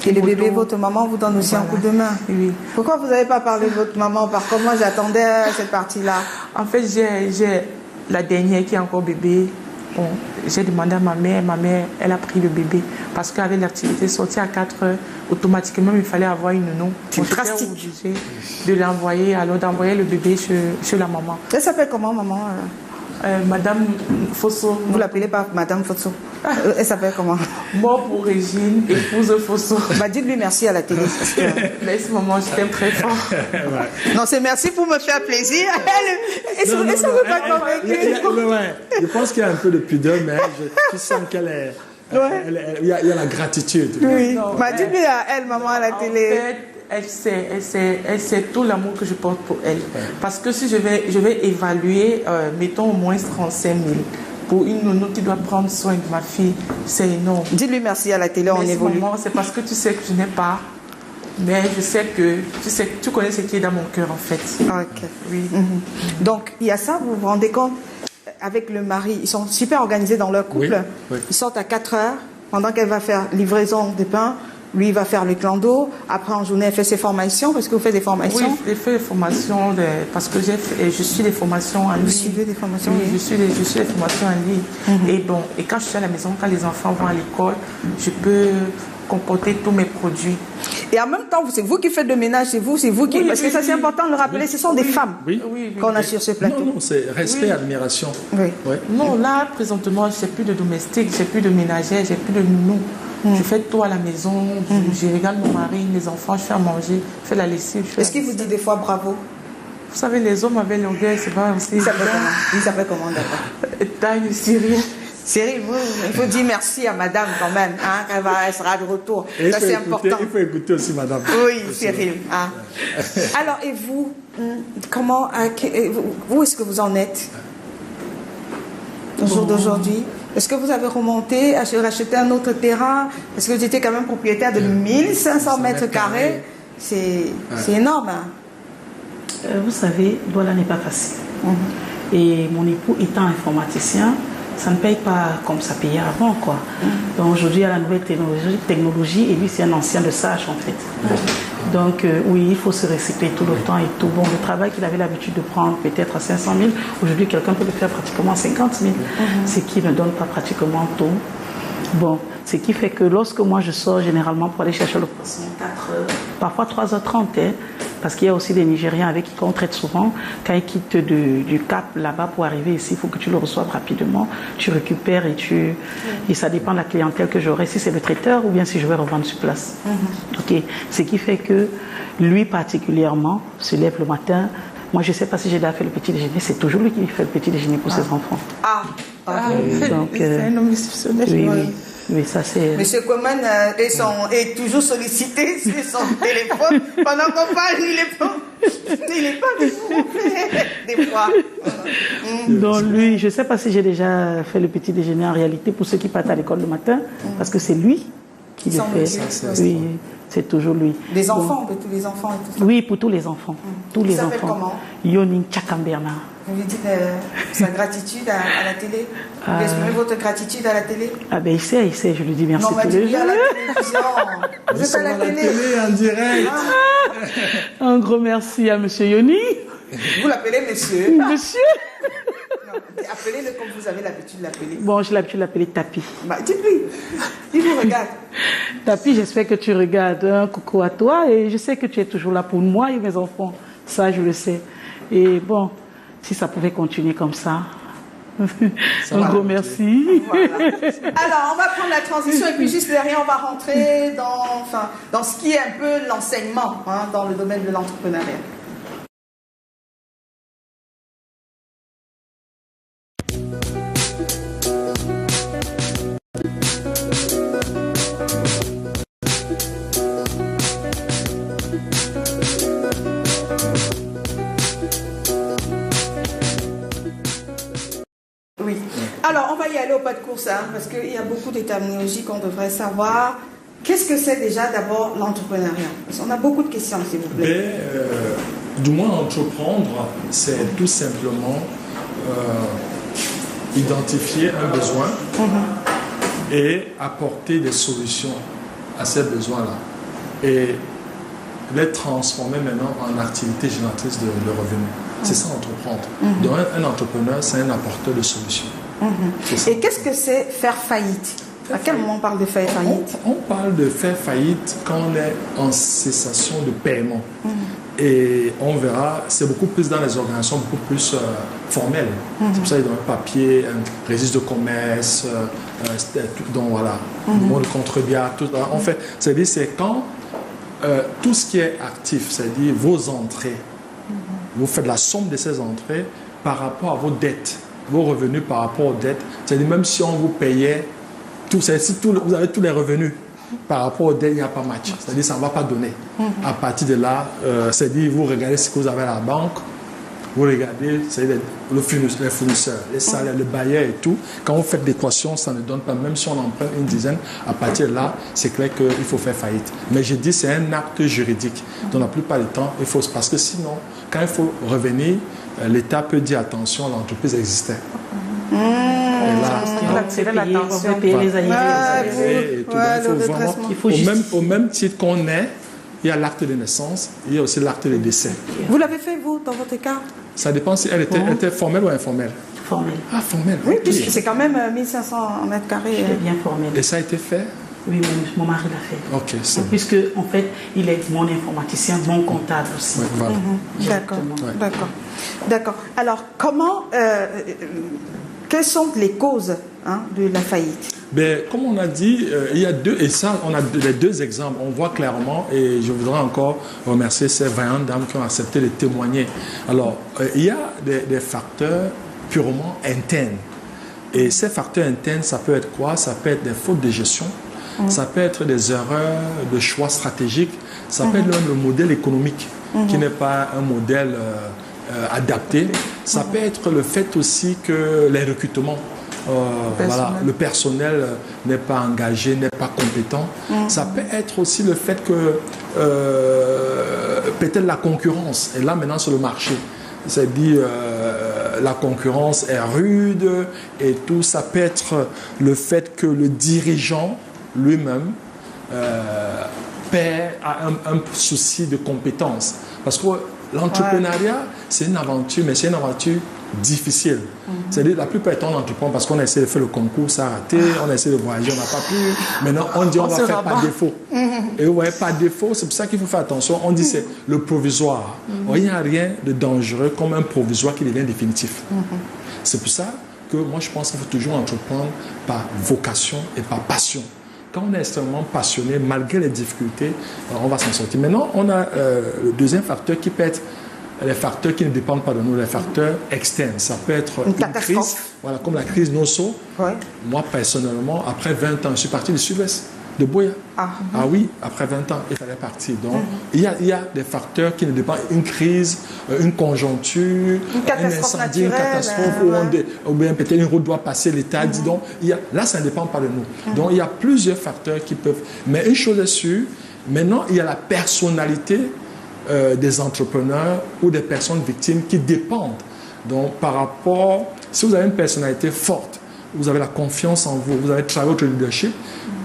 Speaker 1: Et le bébé, votre maman vous donne aussi un coup de main.
Speaker 3: Oui.
Speaker 1: Pourquoi vous n'avez pas parlé de votre maman? Par contre, moi, j'attendais cette partie-là.
Speaker 3: En fait, j'ai la dernière qui est encore bébé. Bon, j'ai demandé à ma mère, elle a pris le bébé. Parce qu'avec l'activité sortie à 4 heures, automatiquement, il fallait avoir une nounou.
Speaker 1: C'est drastique.
Speaker 3: Obligé de l'envoyer, alors d'envoyer le bébé chez la maman.
Speaker 1: Elle s'appelle comment, maman?
Speaker 3: Madame Fosso.
Speaker 1: Vous l'appelez pas Madame Fosso? Elle s'appelle comment?
Speaker 3: Mort pour Régine, épouse Fosso.
Speaker 1: Bah, dites-lui merci à la télé.
Speaker 3: Merci maman, je t'aime très fort.
Speaker 1: Non, c'est merci pour me faire plaisir. Elle ne veut pas convaincre.
Speaker 4: Je pense qu'il y a un peu de pudeur, mais je sens qu'elle est... Il y a la gratitude.
Speaker 1: Oui. Bah, dites-lui à elle, maman, à la télé.
Speaker 3: En fait, elle sait tout l'amour que je porte pour elle. Parce que si je vais évaluer, mettons au moins 35 000 pour une nounou qui doit prendre soin de ma fille, c'est énorme.
Speaker 1: Dis-lui merci à la télé, on évolue.
Speaker 3: C'est parce que tu sais que je n'ai pas, mais je sais que tu connais ce qui est dans mon cœur en fait.
Speaker 1: Ok.
Speaker 3: Oui.
Speaker 1: Donc il y a ça, vous vous rendez compte, avec le mari, ils sont super organisés dans leur couple.
Speaker 4: Oui.
Speaker 1: Ils sortent à 4 heures, pendant qu'elle va faire livraison de pain. lui, il va faire le clando. Après, en journée, elle fait ses formations, parce que vous faites des formations.
Speaker 3: Oui, j'ai fait des formations, parce que je suis des formations en ligne.
Speaker 1: Vous suivez des formations?
Speaker 3: Oui, je suis des formations en ligne. Et bon, et quand je suis à la maison, quand les enfants vont à l'école, je peux comporter tous mes produits.
Speaker 1: Et en même temps, c'est vous qui faites le ménage, c'est vous qui...
Speaker 3: Oui,
Speaker 1: parce que ça, c'est important de le rappeler, ce sont des femmes qu'on a sur ce plateau.
Speaker 4: Non, c'est respect, admiration.
Speaker 1: Oui.
Speaker 4: Ouais.
Speaker 3: Non, là, présentement, je n'ai plus de domestique, j'ai plus de ménagère, j'ai plus de nounou. Je fais tout à la maison, je regarde mon mari, mes enfants, je fais à manger, je fais la lessive.
Speaker 1: Est-ce qu'il vous dit des fois bravo?
Speaker 3: Vous savez, les hommes avec l'orgueil, c'est pas aussi...
Speaker 1: Il s'appelle comment d'abord?
Speaker 3: Taille Cyril.
Speaker 1: Cyril, il faut dire merci à madame quand même, hein, elle sera de retour.
Speaker 4: Et
Speaker 1: ça, c'est important.
Speaker 4: Il faut écouter aussi madame.
Speaker 1: Oui, Cyril. Hein. Alors, et vous, comment, où est-ce que vous en êtes au jour d'aujourd'hui? Est-ce que vous avez remonté, racheté un autre terrain? Parce que vous étiez quand même propriétaire de 1500 mètres carrés. C'est énorme. Hein?
Speaker 2: Vous savez, Douala n'est pas facile. Et mon époux étant informaticien, ça ne paye pas comme ça payait avant, quoi. Donc aujourd'hui, il y a la nouvelle technologie et lui, c'est un ancien de sage, en fait. Donc oui, il faut se recycler tout le temps et tout. Bon, le travail qu'il avait l'habitude de prendre peut-être à 500 000, aujourd'hui, quelqu'un peut le faire pratiquement à 50 000, ce qui ne donne pas pratiquement tout. Bon, ce qui fait que lorsque moi je sors généralement pour aller chercher le poisson, 4 heures, parfois 3h30, hein, parce qu'il y a aussi des Nigériens avec qui on traite souvent. Quand ils quittent du Cap là-bas pour arriver ici, il faut que tu le reçoives rapidement, tu récupères et ça dépend de la clientèle que j'aurai, si c'est le traiteur ou bien si je vais revendre sur place. Ok, ce qui fait que lui particulièrement se lève le matin. Moi, je ne sais pas si j'ai déjà fait le petit déjeuner, c'est toujours lui qui fait le petit déjeuner pour ses enfants. Donc,
Speaker 3: c'est un homme exceptionnel.
Speaker 2: Oui. Mais ça, c'est...
Speaker 1: Monsieur Coman est toujours sollicité sur son téléphone. Pendant qu'on parle, il n'est pas des fois.
Speaker 2: Donc lui, je ne sais pas si j'ai déjà fait le petit déjeuner en réalité pour ceux qui partent à l'école le matin, parce que c'est lui qui le fait. Oui, c'est toujours lui.
Speaker 1: Les enfants, de tous les enfants et tout ça.
Speaker 2: Oui, pour tous les enfants. Tous les enfants.
Speaker 1: Comment?
Speaker 2: Yonin Tchakamberna.
Speaker 1: Vous lui dites sa gratitude à la télé? Vous exprimez votre gratitude à la télé?
Speaker 2: Ah ben il sait, je lui dis merci tous les jours.
Speaker 1: Non, mais à la télévision. Vous êtes à la télé
Speaker 4: en direct.
Speaker 2: Un gros merci à monsieur Yoni.
Speaker 1: Vous l'appelez monsieur?
Speaker 2: Monsieur.
Speaker 1: Appelez-le comme vous avez l'habitude de l'appeler.
Speaker 2: Bon, j'ai l'habitude de l'appeler Tapi.
Speaker 1: Bah, dites-lui. Il vous regarde.
Speaker 2: Tapi, j'espère que tu regardes. Un coucou à toi et je sais que tu es toujours là pour moi et mes enfants. Ça, je le sais. Et bon, si ça pouvait continuer comme ça. Un gros merci.
Speaker 1: Voilà. Alors, on va prendre la transition et puis juste derrière, on va rentrer dans ce qui est un peu l'enseignement dans le domaine de l'entrepreneuriat. Oui. Alors, on va y aller au pas de course, parce qu'il y a beaucoup de terminologies qu'on devrait savoir. Qu'est-ce que c'est déjà d'abord l'entrepreneuriat? Parce qu'on a beaucoup de questions, s'il vous plaît.
Speaker 4: Du moins, entreprendre, c'est tout simplement identifier un besoin et apporter des solutions à ces besoins-là. Et les transformer maintenant en activité génératrice de revenus. C'est ça, entreprendre. Donc, un entrepreneur, c'est un apporteur de solutions.
Speaker 1: Et qu'est-ce que c'est faire faillite? À quel moment on parle de faire faillite?
Speaker 4: On parle de faire faillite quand on est en cessation de paiement. Et on verra, c'est beaucoup plus dans les organisations, beaucoup plus formelles. C'est pour ça qu'il y a un papier, un registre de commerce, donc voilà, le mot de contrebia, tout ça. En fait, c'est-à-dire c'est quand tout ce qui est actif, c'est-à-dire vos entrées, vous faites la somme de ces entrées par rapport à vos dettes, vos revenus par rapport aux dettes. C'est-à-dire même si on vous payait, vous avez tous les revenus par rapport aux dettes, il n'y a pas match. C'est-à-dire ça ne va pas donner. À partir de là, c'est-à-dire vous regardez ce que vous avez à la banque, vous regardez les fournisseurs, les salaires, le bailleur et tout. Quand vous faites l'équation, ça ne donne pas. Même si on emprunte une dizaine, à partir de là, c'est clair qu'il faut faire faillite. Mais je dis c'est un acte juridique. Donc la plupart du temps, il faut, parce que sinon, quand il faut revenir, l'État peut dire attention, l'entreprise existait.
Speaker 3: Il a attiré l'attention.
Speaker 2: On va payer les
Speaker 1: Ouais,
Speaker 2: Il faut juste...
Speaker 4: Au même titre qu'on est, il y a l'acte de naissance, il y a aussi l'acte de décès.
Speaker 1: Vous l'avez fait, vous, dans votre cas?
Speaker 4: Ça dépend si elle était formelle ou informelle.
Speaker 2: Formel.
Speaker 4: Ah, formelle.
Speaker 1: Oui,
Speaker 4: ok.
Speaker 1: puisque c'est quand même 1500 mètres carrés.
Speaker 2: Je l'ai bien formel.
Speaker 4: Et ça a été fait?
Speaker 2: Oui, mon mari l'a fait.
Speaker 4: Ok, c'est bon.
Speaker 2: Puisque, en fait, il est mon informaticien, mon comptable aussi.
Speaker 4: Ouais, voilà.
Speaker 1: D'accord,
Speaker 2: Exactement.
Speaker 4: Ouais.
Speaker 1: d'accord, d'accord. Alors, quelles sont les causes de la faillite?
Speaker 4: Ben, comme on a dit, il y a deux, et ça, on a les deux exemples. On voit clairement, et je voudrais encore remercier ces 20 dames qui ont accepté de témoigner. Alors, il y a des facteurs purement internes. Et ces facteurs internes, ça peut être quoi? Ça peut être des fautes de gestion, ça peut être des erreurs de choix stratégiques, ça peut être même le modèle économique qui n'est pas un modèle adapté. Ça peut être le fait aussi que les recrutements, voilà, le personnel n'est pas engagé, n'est pas compétent. Ça peut être aussi le fait que peut-être la concurrence est là maintenant sur le marché. C'est-à-dire la concurrence est rude et tout. Ça peut être le fait que le dirigeant lui-même a un souci de compétence. Parce que l'entrepreneuriat, c'est une aventure, mais c'est une aventure difficile. C'est-à-dire la plupart du temps, on entreprend parce qu'on a essayé de faire le concours, ça a raté, on a essayé de voyager, on n'a pas pu. Maintenant, on dit on va faire par défaut. Et ouais, par défaut, c'est pour ça qu'il faut faire attention. On dit c'est le provisoire. Il n'y a rien de dangereux comme un provisoire qui devient définitif. C'est pour ça que moi, je pense qu'il faut toujours entreprendre par vocation et par passion. Quand on est extrêmement passionné, malgré les difficultés, on va s'en sortir. Maintenant, on a le deuxième facteur qui peut être les facteurs qui ne dépendent pas de nous, les facteurs externes. Ça peut être une crise, voilà, comme la crise Nosso. Ouais. Moi, personnellement, après 20 ans, je suis parti du sud-ouest, de Boya. Ah oui, après 20 ans, il fallait partir. Donc, il y a des facteurs qui ne dépendent pas. Une crise, une conjoncture, un incendie, une catastrophe, ou bien peut-être une route doit passer, l'État dit donc, là, ça ne dépend pas de nous. Donc, il y a plusieurs facteurs qui peuvent... Mais une chose est sûre, maintenant, il y a la personnalité des entrepreneurs ou des personnes victimes qui dépendent. Donc, par rapport, si vous avez une personnalité forte, vous avez la confiance en vous, vous avez travaillé votre leadership,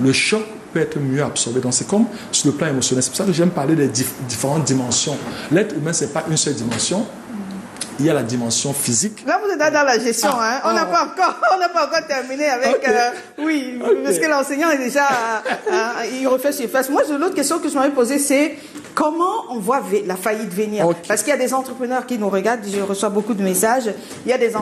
Speaker 4: le choc peut être mieux absorbé. Donc, c'est comme sur le plan émotionnel. C'est pour ça que j'aime parler des différentes dimensions. L'être humain, ce n'est pas une seule dimension. Il y a la dimension physique.
Speaker 1: Là, vous êtes dans la gestion. On n'a pas encore terminé avec... oui, parce que l'enseignant est déjà... il refait surface. Moi, l'autre question que je m'avais posée, c'est comment on voit la faillite venir? Parce qu'il y a des entrepreneurs qui nous regardent. Je reçois beaucoup de messages. Il y a des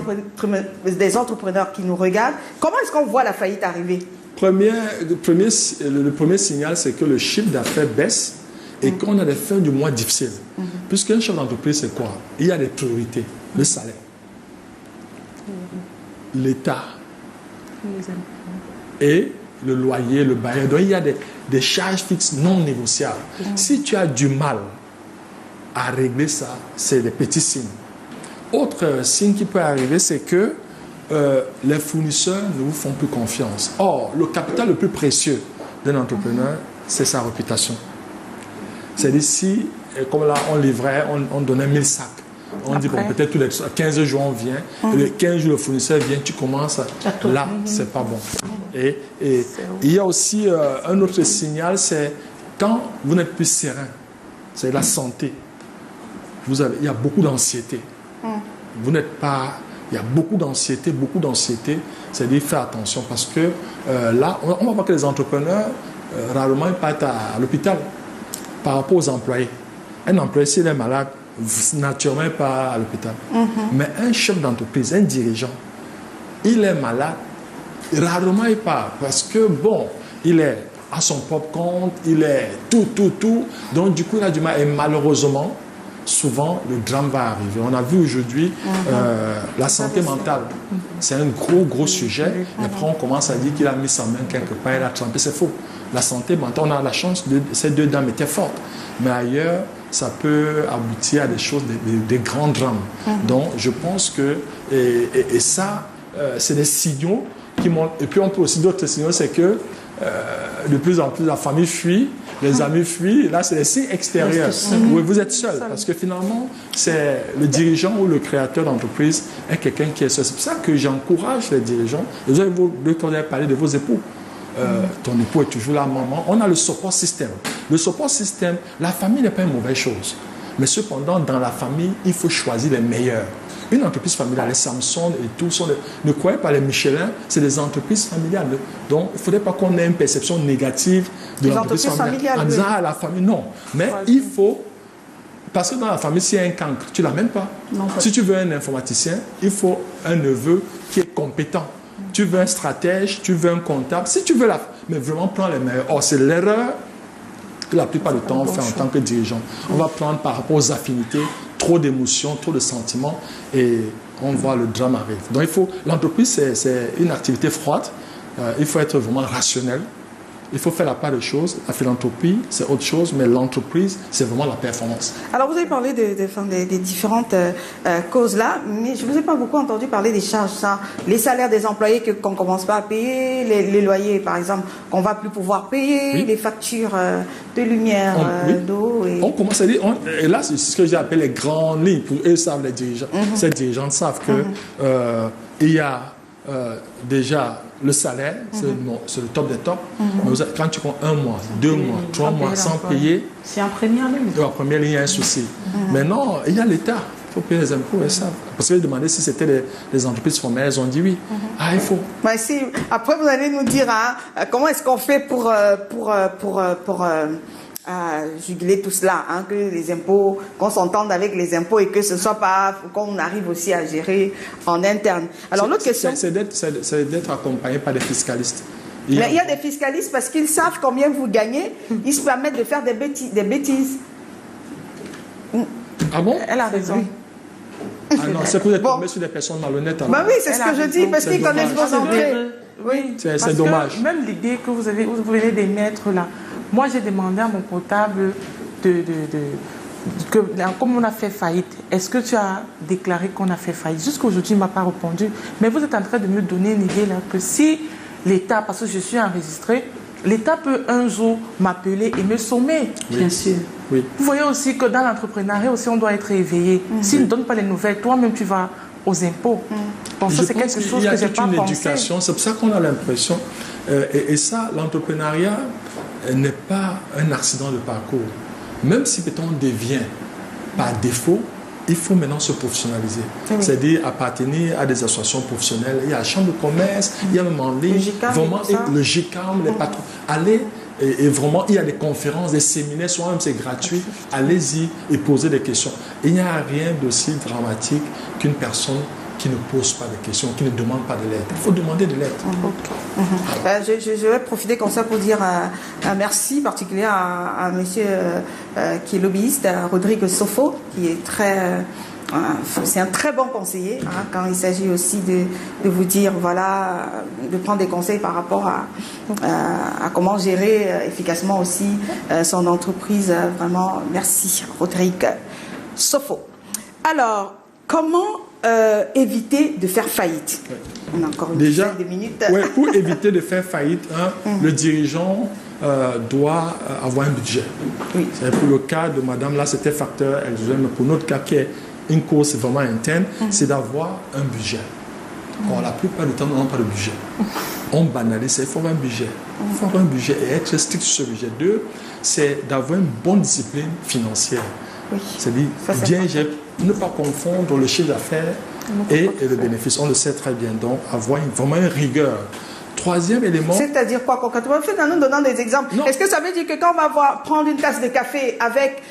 Speaker 1: entrepreneurs qui nous regardent. Comment est-ce qu'on voit la faillite arriver?
Speaker 4: Le premier signal, c'est que le chiffre d'affaires baisse et qu'on a des fins du mois difficiles. Puisqu'un chef d'entreprise, c'est quoi? Il y a des priorités. Le salaire, l'État et le loyer, le bail. Donc, il y a des charges fixes non négociables. Si tu as du mal à régler ça, c'est des petits signes. Autre signe qui peut arriver, c'est que les fournisseurs ne vous font plus confiance. Or, le capital le plus précieux d'un entrepreneur, c'est sa réputation. C'est-à-dire, si, comme là, on livrait, on donnait 1000 sacs. On dit, bon, peut-être tous les 15 jours, on vient. Et les 15 jours, le fournisseur vient, tu commences. Là, c'est pas bon. Et il y a aussi un autre signal, c'est quand vous n'êtes plus serein. C'est la santé. Il y a beaucoup d'anxiété. Vous n'êtes pas... Il y a beaucoup d'anxiété. C'est-à-dire, faites attention parce que là, on va voir que les entrepreneurs, rarement, ils partent à l'hôpital. Par rapport aux employés. Un employé, s'il est malade, naturellement, il part à l'hôpital. Mais un chef d'entreprise, un dirigeant, il est malade, rarement il part. Parce que, bon, il est à son propre compte, il est tout. Donc, du coup, il a du mal. Et malheureusement, souvent, le drame va arriver. On a vu aujourd'hui la santé mentale. C'est un gros sujet. Et après, on commence à dire qu'il a mis sa main quelque part, il a trempé. C'est faux. La santé mentale, on a la chance, ces deux dames étaient fortes. Mais ailleurs, ça peut aboutir à des choses, des grands drames. Donc, je pense que, et ça, c'est des signaux qui montrent. Et puis on peut aussi d'autres signaux, c'est que de plus en plus la famille fuit, les amis fuient. Là, c'est les signes extérieurs. Oui, vous êtes seul parce que finalement, c'est le dirigeant ou le créateur d'entreprise est quelqu'un qui est seul. C'est pour ça que j'encourage les dirigeants. Et vous avez parlé de vos époux. Ton époux est toujours là, maman. On a le support system. Le support system, la famille n'est pas une mauvaise chose. Mais cependant, dans la famille, il faut choisir les meilleurs. Une entreprise familiale, les Samsung et tout, ne croyez pas les Michelin, c'est des entreprises familiales. Donc, il ne faudrait pas qu'on ait une perception négative de l'entreprise familiale. En disant, ah, la famille, non. Mais il faut, parce que dans la famille, s'il y a un cancre, tu ne l'amènes pas. Non, si tu veux un informaticien, il faut un neveu qui est compétent. Tu veux un stratège, tu veux un comptable. Si tu veux mais vraiment prends les meilleurs. Or, c'est l'erreur que la plupart du temps on fait en tant que dirigeant. On va prendre par rapport aux affinités, trop d'émotions, trop de sentiments et on voit le drame arriver. Donc l'entreprise c'est une activité froide, il faut être vraiment rationnel, il faut faire la part des choses. La philanthropie c'est autre chose, mais l'entreprise c'est vraiment la performance.
Speaker 1: Alors vous avez parlé des différentes causes là, mais je ne vous ai pas beaucoup entendu parler des charges, ça. Les salaires des employés qu'on ne commence pas à payer, les loyers par exemple qu'on ne va plus pouvoir payer, les factures de lumière, d'eau.
Speaker 4: On commence à dire, et là c'est ce que j'ai appelé les grandes lignes, pour eux savent les dirigeants. Ces dirigeants savent que il y a déjà le salaire, c'est le top des tops. Mais quand tu comptes 1 mois, 2 mois, 3 mois sans payer,
Speaker 2: c'est en première ligne.
Speaker 4: En première ligne, il y a un souci. Maintenant, il y a l'État. Il faut payer les impôts, et ça. Parce qu'ils demandaient si c'était les entreprises formelles, ils ont dit oui. Ah, il faut.
Speaker 1: Mais si, après, vous allez nous dire comment est-ce qu'on fait pour juguler tout cela, que les impôts, qu'on s'entende avec les impôts et que ce soit pas, qu'on arrive aussi à gérer en interne. Alors l'autre question,
Speaker 4: c'est d'être accompagné par des fiscalistes.
Speaker 1: Il y a des fiscalistes parce qu'ils savent combien vous gagnez, ils se permettent de faire des bêtises.
Speaker 4: Ah bon?
Speaker 3: Elle a raison.
Speaker 4: Ah non, c'est pour être tombé sur des personnes malhonnêtes.
Speaker 1: Bah oui, c'est ce que je dis, parce qu'ils connaissent vos entrées.
Speaker 3: Oui,
Speaker 4: c'est dommage.
Speaker 3: Même l'idée que vous venez d'émettre là, moi j'ai demandé à mon comptable comme on a fait faillite, est-ce que tu as déclaré qu'on a fait faillite? Jusqu'à aujourd'hui, il ne m'a pas répondu. Mais vous êtes en train de me donner une idée là, que si l'État, parce que je suis enregistrée, l'État peut un jour m'appeler et me sommer.
Speaker 2: Oui. Bien sûr.
Speaker 4: Oui.
Speaker 3: Vous voyez aussi que dans l'entrepreneuriat aussi, on doit être éveillé. S'ils ne donnent pas les nouvelles, toi-même tu vas aux impôts. Bon, ça c'est quelque chose que je n'ai pas pensé.
Speaker 4: Éducation, c'est pour ça qu'on a l'impression. Et ça, l'entrepreneuriat n'est pas un accident de parcours. Même si peut-être on devient par défaut, il faut maintenant se professionnaliser. C'est-à-dire appartenir à des associations professionnelles. Il y a la chambre de commerce, il y a même en ligne, vraiment, le GICAM, les patrons. Allez, et vraiment, il y a des conférences, des séminaires, soit même c'est gratuit. Allez-y et posez des questions. Il n'y a rien d'aussi dramatique qu'une personne qui ne pose pas de questions, qui ne demande pas de l'aide. Il faut demander de l'aide.
Speaker 1: Je vais profiter comme ça pour dire un merci particulier à monsieur qui est lobbyiste, à Rodrigue Sofo, qui est c'est un très bon conseiller quand il s'agit aussi de vous dire, voilà, de prendre des conseils par rapport à comment gérer efficacement aussi son entreprise. Vraiment, merci Rodrigue Sofo. Alors, comment éviter de faire faillite? On a encore une dizaine de minutes.
Speaker 4: Pour éviter de faire faillite, le dirigeant doit avoir un budget.
Speaker 1: Oui.
Speaker 4: Pour le cas de madame, là c'était facteur, mais pour notre cas qui est une course vraiment interne, c'est d'avoir un budget. Or, la plupart du temps, nous n'avons pas de budget. On banalise, il faut avoir un budget. Il faut avoir un budget et être strict sur ce budget. 2, c'est d'avoir une bonne discipline financière.
Speaker 1: Oui.
Speaker 4: C'est-à-dire, bien gérer, ne pas confondre le chiffre d'affaires et le bénéfice. On le sait très bien. Donc, avoir vraiment une rigueur. 3e élément.
Speaker 1: C'est-à-dire quoi concrètement? En nous donnant des exemples. Est-ce que ça veut dire que quand on va prendre une tasse de café avec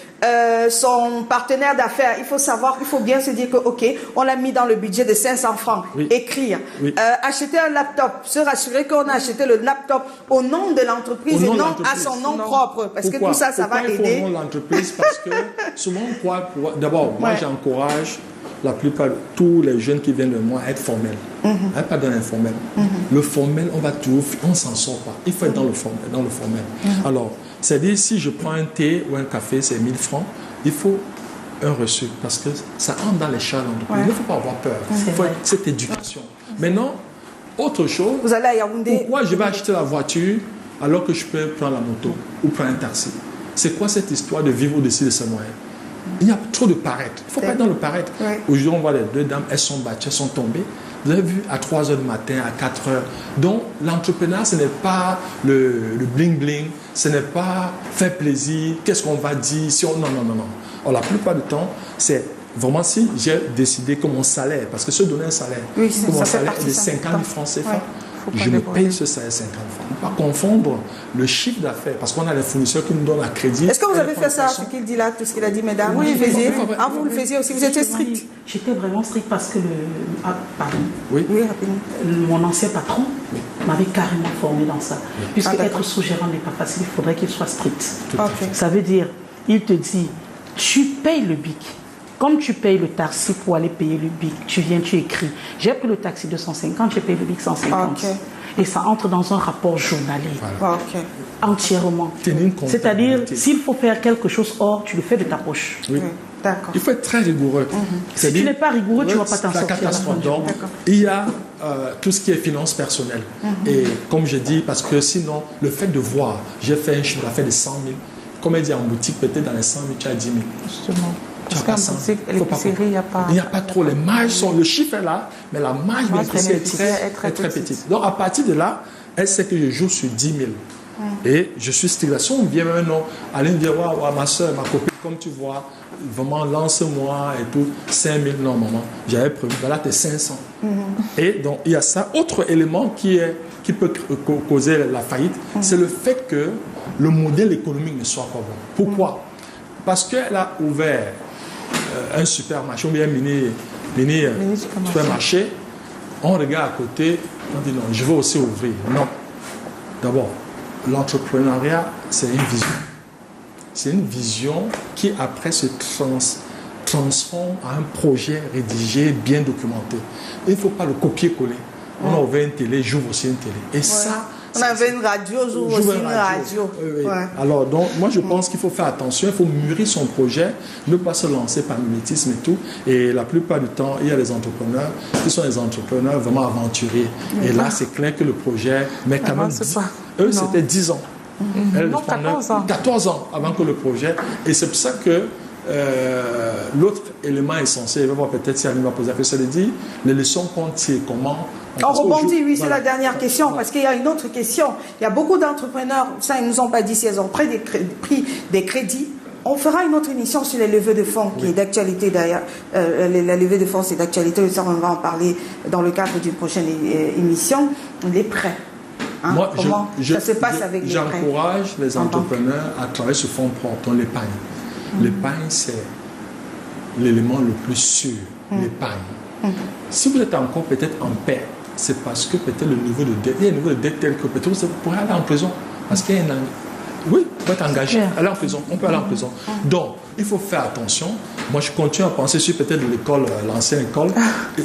Speaker 1: son partenaire d'affaires, il faut bien se dire que, ok, on l'a mis dans le budget de 500 francs.
Speaker 4: Oui.
Speaker 1: Écrire. Oui. Acheter un laptop. Se rassurer qu'on a acheté le laptop au nom de l'entreprise et non à son nom propre. Parce que tout ça, ça va aider.
Speaker 4: Pourquoi il faut au nom de l'entreprise? Parce que souvent on croit... D'abord, moi j'encourage la plupart, tous les jeunes qui viennent de moi, à être formels. Pas dans l'informel. Le formel, on s'en sort pas. Il faut être dans le formel. Alors, c'est-à-dire, si je prends un thé ou un café, c'est 1000 francs, il faut un reçu, parce que ça entre dans les charges d'entreprise. Il ne faut pas avoir peur. Il faut cette éducation. Maintenant, autre chose.
Speaker 1: Vous allez à Yaoundé.
Speaker 4: Pourquoi je vais acheter la voiture alors que je peux prendre la moto ou prendre un taxi? C'est quoi cette histoire de vivre au-dessus de ses moyens? Il y a trop de paraître. Il ne faut pas être dans le paraître.
Speaker 1: Ouais.
Speaker 4: Aujourd'hui, on voit les deux dames, elles sont battues, elles sont tombées. Vous avez vu à 3 h du matin, à 4 h. Donc, l'entrepreneur, ce n'est pas le bling-bling, ce n'est pas faire plaisir, qu'est-ce qu'on va dire. Si on... Non. Alors, la plupart du temps, c'est vraiment si j'ai décidé que mon salaire, parce que se donner un salaire,
Speaker 1: oui,
Speaker 4: que mon salaire est de 50 000 francs CFA. Ouais. Je me paye ce salaire 50 francs. Il ne faut pas confondre le chiffre d'affaires, parce qu'on a les fournisseurs qui nous donnent à crédit.
Speaker 1: Est-ce que vous avez fait ça, ce qu'il dit là, tout ce qu'il a dit, mesdames?
Speaker 2: Oui,
Speaker 1: vous le faisiez. Ah, vous le faisiez aussi, vous étiez strict?
Speaker 2: J'étais vraiment strict parce que pardon.
Speaker 4: Oui,
Speaker 2: rapidement. Mon ancien patron m'avait carrément formé dans ça. Oui. Puisque être sous-gérant n'est pas facile, il faudrait qu'il soit strict.
Speaker 1: Okay.
Speaker 2: Ça veut dire, il te dit, tu payes le BIC. Comme tu payes le taxi pour aller payer le BIC, tu viens, tu écris. J'ai pris le taxi 250, j'ai payé le BIC 150. Okay. Et ça entre dans un rapport journalier.
Speaker 1: Voilà. Okay.
Speaker 2: Entièrement. C'est-à-dire, s'il faut faire quelque chose hors, tu le fais de ta poche.
Speaker 4: Oui.
Speaker 1: D'accord.
Speaker 4: Il faut être très rigoureux.
Speaker 2: Si tu n'es pas rigoureux, tu ne vas pas t'en sortir.
Speaker 4: Donc, il y a tout ce qui est finance personnelle. Et comme je dis, parce que sinon, le fait de voir, j'ai fait un chiffre d'affaires de 100 000, comme elle dit en boutique, peut-être dans les 100 000, tu as 10 000.
Speaker 3: Justement. Parce qu'en boutique, l'épicerie, il n'y a pas...
Speaker 4: Il n'y a pas trop. Les marges sont... Le chiffre est là, mais la marge est très petite. Donc, à partir de là, elle sait que je joue sur 10 000. Et je suis strict. Si on vient maintenant, aller me dire, ouais, ma soeur, ma copine, comme tu vois, vraiment, lance-moi et tout, 5 000, non, maman, j'avais prévu, là, tu es 500. Et donc, il y a ça. Autre élément qui peut causer la faillite, c'est le fait que le modèle économique ne soit pas bon. Pourquoi? Parce qu'elle a ouvert un supermarché, ou bien un mini supermarché, on regarde à côté, on dit non, je veux aussi ouvrir. Non. D'abord, l'entrepreneuriat, c'est une vision. C'est une vision qui après se transforme en un projet rédigé, bien documenté. Il ne faut pas le copier-coller. On a ouvert une télé, j'ouvre aussi une télé. Et ça...
Speaker 1: On avait une radio, j'ouvre aussi une radio.
Speaker 4: Oui. Ouais. Alors, donc, moi, je pense qu'il faut faire attention, il faut mûrir son projet, ne pas se lancer par mimétisme et tout. Et la plupart du temps, il y a des entrepreneurs qui sont des entrepreneurs vraiment aventuriers. Et là, c'est clair que le projet, mais quand même, eux, c'était 10 ans.
Speaker 3: Non, 14 ans.
Speaker 4: 14 ans avant que le projet. Et c'est pour ça que l'autre élément essentiel, je vais voir peut-être si Aline va poser la question, c'est de dire les leçons qu'on tire, comment...
Speaker 1: On rebondit, oui, c'est la dernière question, parce qu'il y a une autre question. Il y a beaucoup d'entrepreneurs, ça, ils ne nous ont pas dit si elles ont pris des crédits. On fera une autre émission sur les levées de fonds, qui est d'actualité d'ailleurs. La levée de fonds, c'est d'actualité, on va en parler dans le cadre d'une prochaine émission. Les prêts. Hein,
Speaker 4: moi,
Speaker 1: comment ça se passe avec les prêts?
Speaker 4: J'encourage les entrepreneurs à travailler sur fonds propres, dans l'épargne. L'épargne, c'est l'élément le plus sûr, l'épargne. Si vous êtes encore peut-être en paix, c'est parce que peut-être le niveau de dette, il y a un niveau de dette tel que peut-être vous pourrez aller en prison. Parce qu'il y a un... Oui, vous pouvez être engagé, aller en prison, on peut aller en prison. Donc, il faut faire attention. Moi, je continue à penser sur peut-être l'école, l'ancienne école,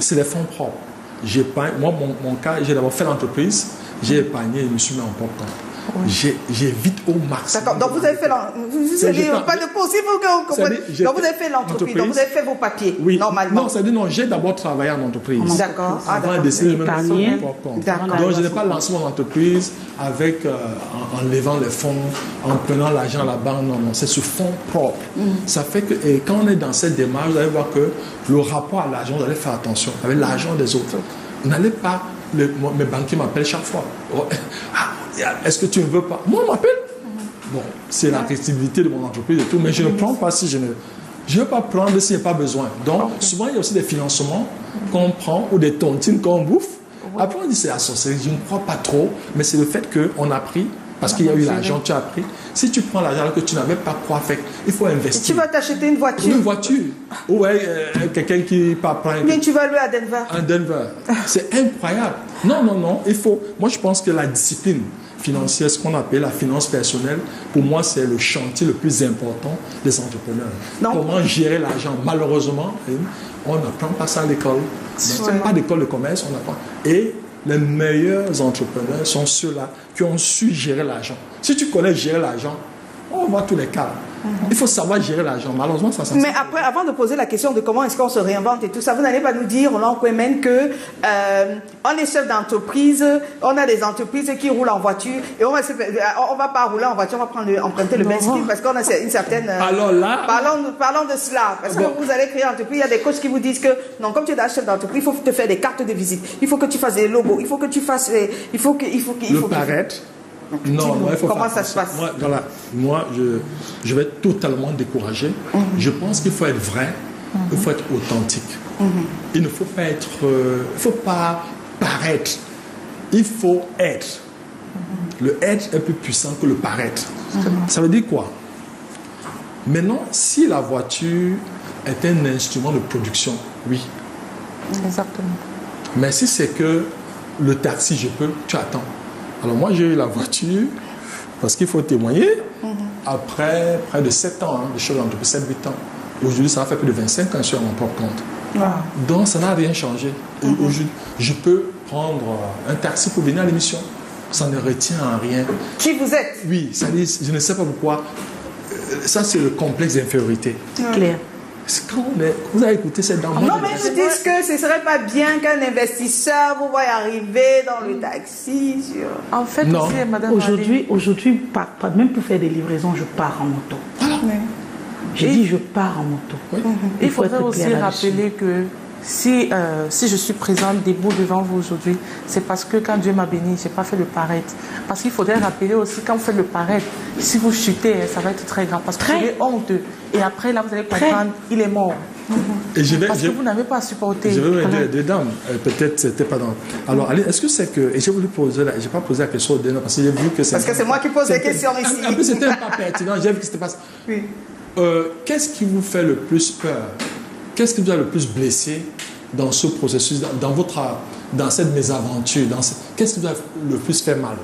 Speaker 4: c'est des fonds propres. J'épargne. Moi, mon cas, j'ai d'abord fait l'entreprise, j'ai épargné et je me suis mis en propre compte. J'évite au maximum.
Speaker 1: D'accord, donc vous avez fait vous avez pas de possible que vous compreniez. Donc vous avez fait l'entreprise, donc vous avez fait vos papiers, normalement.
Speaker 4: Non, c'est-à-dire non, j'ai d'abord travaillé en entreprise.
Speaker 1: D'accord.
Speaker 4: Avant de décider de me mettre mon propre compte. Donc je n'ai pas lancé mon entreprise avec en levant les fonds, en prenant l'argent à la banque, non, c'est sur fonds propres. Ça fait que et quand on est dans cette démarche, vous allez voir que le rapport à l'argent, vous allez faire attention avec l'argent des autres. Vous n'allez pas, mes banquiers m'appellent chaque fois. Est-ce que tu ne veux pas? Moi, on m'appelle. Bon, c'est la crédibilité de mon entreprise et tout, mais je ne prends pas si je ne veux pas prendre s'il n'y a pas besoin. Donc, souvent, il y a aussi des financements qu'on prend ou des tontines qu'on bouffe. Après, on dit c'est la sorcellerie. Je ne crois pas trop, mais c'est le fait qu'on a pris, parce qu'il y a eu l'argent, tu as pris. Si tu prends l'argent alors que tu n'avais pas quoi faire, il faut investir.
Speaker 1: Tu vas t'acheter une voiture.
Speaker 4: Une voiture. Ou quelqu'un qui part prendre.
Speaker 1: Bien, tu vas aller à Denver.
Speaker 4: À Denver. C'est incroyable. Non. Il faut. Moi, je pense que la discipline financière, ce qu'on appelle la finance personnelle, pour moi, c'est le chantier le plus important des entrepreneurs. Comment gérer l'argent? Malheureusement, on n'apprend pas ça à l'école. Pas d'école de commerce, on apprend. Et les meilleurs entrepreneurs sont ceux-là qui ont su gérer l'argent. Si tu connais gérer l'argent, pas voir tous les cas. Il faut savoir gérer l'argent. Malheureusement, ça
Speaker 1: Mais après, avant de poser la question de comment est-ce qu'on se réinvente et tout ça, vous n'allez pas nous dire, Roland Kouemen, que on est chef d'entreprise, on a des entreprises qui roulent en voiture et on va pas rouler en voiture, on va emprunter le Benz parce qu'on a une certaine...
Speaker 4: Alors là...
Speaker 1: Parlons de cela. Parce que vous allez créer une entreprise, il y a des coachs qui vous disent que non, comme tu es chef d'entreprise, il faut te faire des cartes de visite, il faut que tu fasses des logos, il faut que tu fasses...
Speaker 4: Le paraître. Non, il faut
Speaker 1: comment ça se passe?
Speaker 4: Moi, je vais être totalement découragé. Je pense qu'il faut être vrai, il faut être authentique. Il ne faut pas être... il ne faut pas paraître. Il faut être. Le être est plus puissant que le paraître. Ça veut dire quoi? Maintenant, si la voiture est un instrument de production, oui.
Speaker 3: Exactement.
Speaker 4: Mais si c'est que le taxi, je peux, tu attends. Alors moi, j'ai eu la voiture, parce qu'il faut témoigner, après près de 7 ans, de chef d'entreprise, 7-8 ans. Aujourd'hui, ça va faire plus de 25 ans que je suis à mon propre compte. Donc, ça n'a rien changé. Aujourd'hui, je peux prendre un taxi pour venir à l'émission. Ça ne retient à rien.
Speaker 1: Qui vous êtes?
Speaker 4: Oui, ça dit, je ne sais pas pourquoi. Ça, c'est le complexe d'infériorité.
Speaker 2: Claire.
Speaker 4: Quand vous avez écouté cette dame.
Speaker 1: Non, mais ils disent que ce ne serait pas bien qu'un investisseur vous voie arriver dans le taxi.
Speaker 3: En fait,
Speaker 4: non.
Speaker 3: Aussi, madame
Speaker 2: Aujourd'hui, même pour faire des livraisons, je pars en moto. J'ai dit je pars en moto.
Speaker 4: Oui.
Speaker 3: Il faudrait aussi rappeler que si je suis présente debout devant vous aujourd'hui, c'est parce que quand Dieu m'a béni, je n'ai pas fait le paraître. Parce qu'il faudrait rappeler aussi, quand vous faites le paraître, si vous chutez, ça va être très grave. Parce que vous avez honte. Et après, là, vous allez comprendre, il est mort.
Speaker 4: Et
Speaker 3: parce que vous n'avez pas supporté.
Speaker 4: Je vais aider deux dames. Peut-être c'était pas dans. Alors, allez, est-ce que c'est que. Et j'ai voulu poser j'ai pas posé la question au dernier parce que j'ai vu que c'est.
Speaker 1: Parce que c'est moi qui pose les questions ici.
Speaker 4: En plus, c'était pas pertinent. J'ai vu que c'était pas.
Speaker 1: Oui.
Speaker 4: Qu'est-ce qui vous fait le plus peur? Qu'est-ce qui vous a le plus blessé dans ce processus, dans cette mésaventure? Qu'est-ce qui vous a le plus fait mal?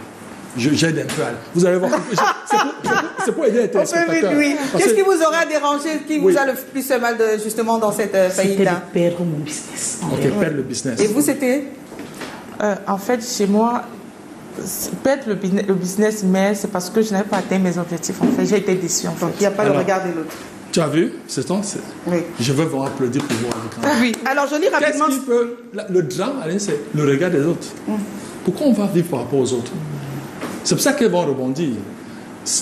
Speaker 4: J'aide un peu. Vous allez voir. C'est pour aider les téléspectateurs.
Speaker 1: Oui. Qu'est-ce qui vous aura dérangé, qui vous a le plus fait mal justement dans cette faillite-là?
Speaker 2: C'était de perdre mon business.
Speaker 4: Ok, perdre le business.
Speaker 1: Et vous, c'était?
Speaker 3: En fait, chez moi, perdre le business, mais c'est parce que je n'avais pas atteint mes objectifs. En fait, j'ai été déçue. En fait.
Speaker 1: Donc, il n'y a pas le regard de l'autre.
Speaker 4: Tu as vu? C'est ton.
Speaker 1: Oui.
Speaker 4: Je veux vous applaudir pour vous.
Speaker 1: Oui. Alors, je lis rapidement.
Speaker 4: Qu'est-ce qui peut. Le drame, c'est le regard des autres. Pourquoi on va vivre par rapport aux autres? C'est pour ça qu'ils vont rebondir.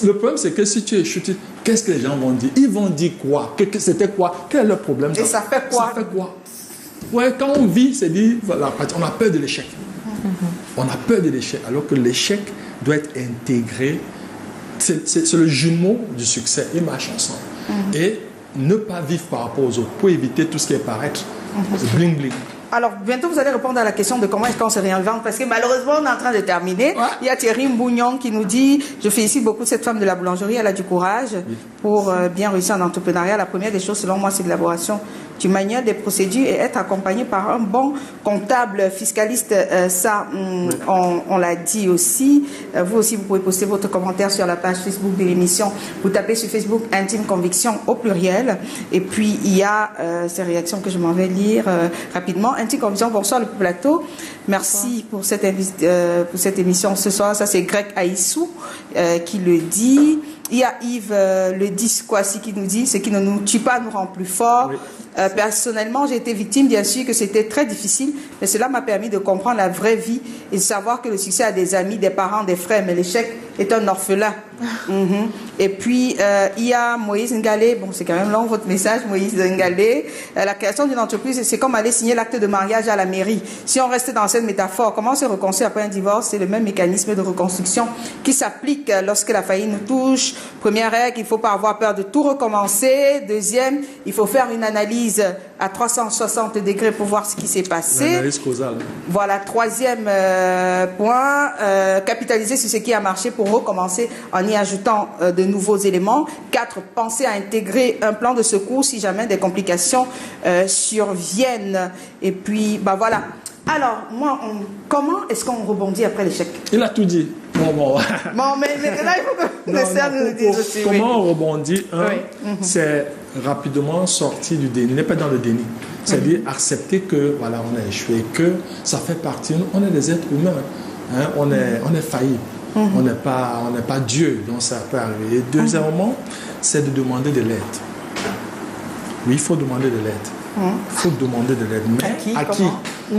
Speaker 4: Le problème, c'est que si tu es chuté, qu'est-ce que les gens vont dire? Ils vont dire quoi? C'était quoi? Quel est leur problème?
Speaker 1: Et ça fait quoi?
Speaker 4: Ça fait quoi? Ouais, quand on vit, c'est dire, voilà, on a peur de l'échec. On a peur de l'échec, alors que l'échec doit être intégré. C'est le jumeau du succès. Ils marchent ensemble. Et ne pas vivre par rapport aux autres pour éviter tout ce qui est paraître. Bling bling.
Speaker 1: Alors, bientôt, vous allez répondre à la question de comment est-ce qu'on se réinvente, parce que malheureusement, on est en train de terminer. Ouais. Il y a Thierry Mbougnon qui nous dit, je félicite beaucoup cette femme de la boulangerie, elle a du courage pour bien réussir en entrepreneuriat. La première des choses, selon moi, c'est l'élaboration du manuel des procédures et être accompagné par un bon comptable fiscaliste. Ça, on l'a dit aussi. Vous aussi, vous pouvez poster votre commentaire sur la page Facebook de l'émission. Vous tapez sur Facebook Intime Conviction au pluriel. Et puis, il y a ces réactions que je m'en vais lire rapidement. Intime Conviction, bonsoir le plateau. Merci pour cette émission ce soir. Ça, c'est Greg Aïssou qui le dit. Il y a Yves le 10 Kwasi qui nous dit, ce qui ne nous tue pas nous rend plus forts. Oui. Personnellement, j'ai été victime, bien sûr, que c'était très difficile, mais cela m'a permis de comprendre la vraie vie et de savoir que le succès a des amis, des parents, des frères, mais l'échec est un orphelin. Et puis, il y a Moïse Ngalé, bon, c'est quand même long votre message, Moïse Ngalé. La création d'une entreprise, c'est comme aller signer l'acte de mariage à la mairie. Si on reste dans cette métaphore, comment se reconstruire après un divorce? C'est le même mécanisme de reconstruction qui s'applique lorsque la faillite nous touche. Première règle, il ne faut pas avoir peur de tout recommencer. Deuxième, il faut faire une analyse à 360 degrés pour voir ce qui s'est passé.
Speaker 4: L'analyse causale.
Speaker 1: Voilà, troisième point, capitaliser sur ce qui a marché pour recommencer en y ajoutant de nouveaux éléments. 4, penser à intégrer un plan de secours si jamais des complications surviennent. Et puis, bah voilà. Alors, moi, comment est-ce qu'on rebondit après l'échec?
Speaker 4: Il a tout dit. Bon,
Speaker 1: mais là, il faut que le CERN nous dise aussi.
Speaker 4: Comment on rebondit? C'est rapidement sortir du déni, n'est pas dans le déni. C'est-à-dire accepter que, voilà, on a échoué, que ça fait partie, on est des êtres humains, hein, on est failli. On n'est pas Dieu, donc ça peut arriver. Et deuxièmement, c'est de demander de l'aide. Oui, il faut demander de l'aide. Il faut demander de l'aide. Mais à qui?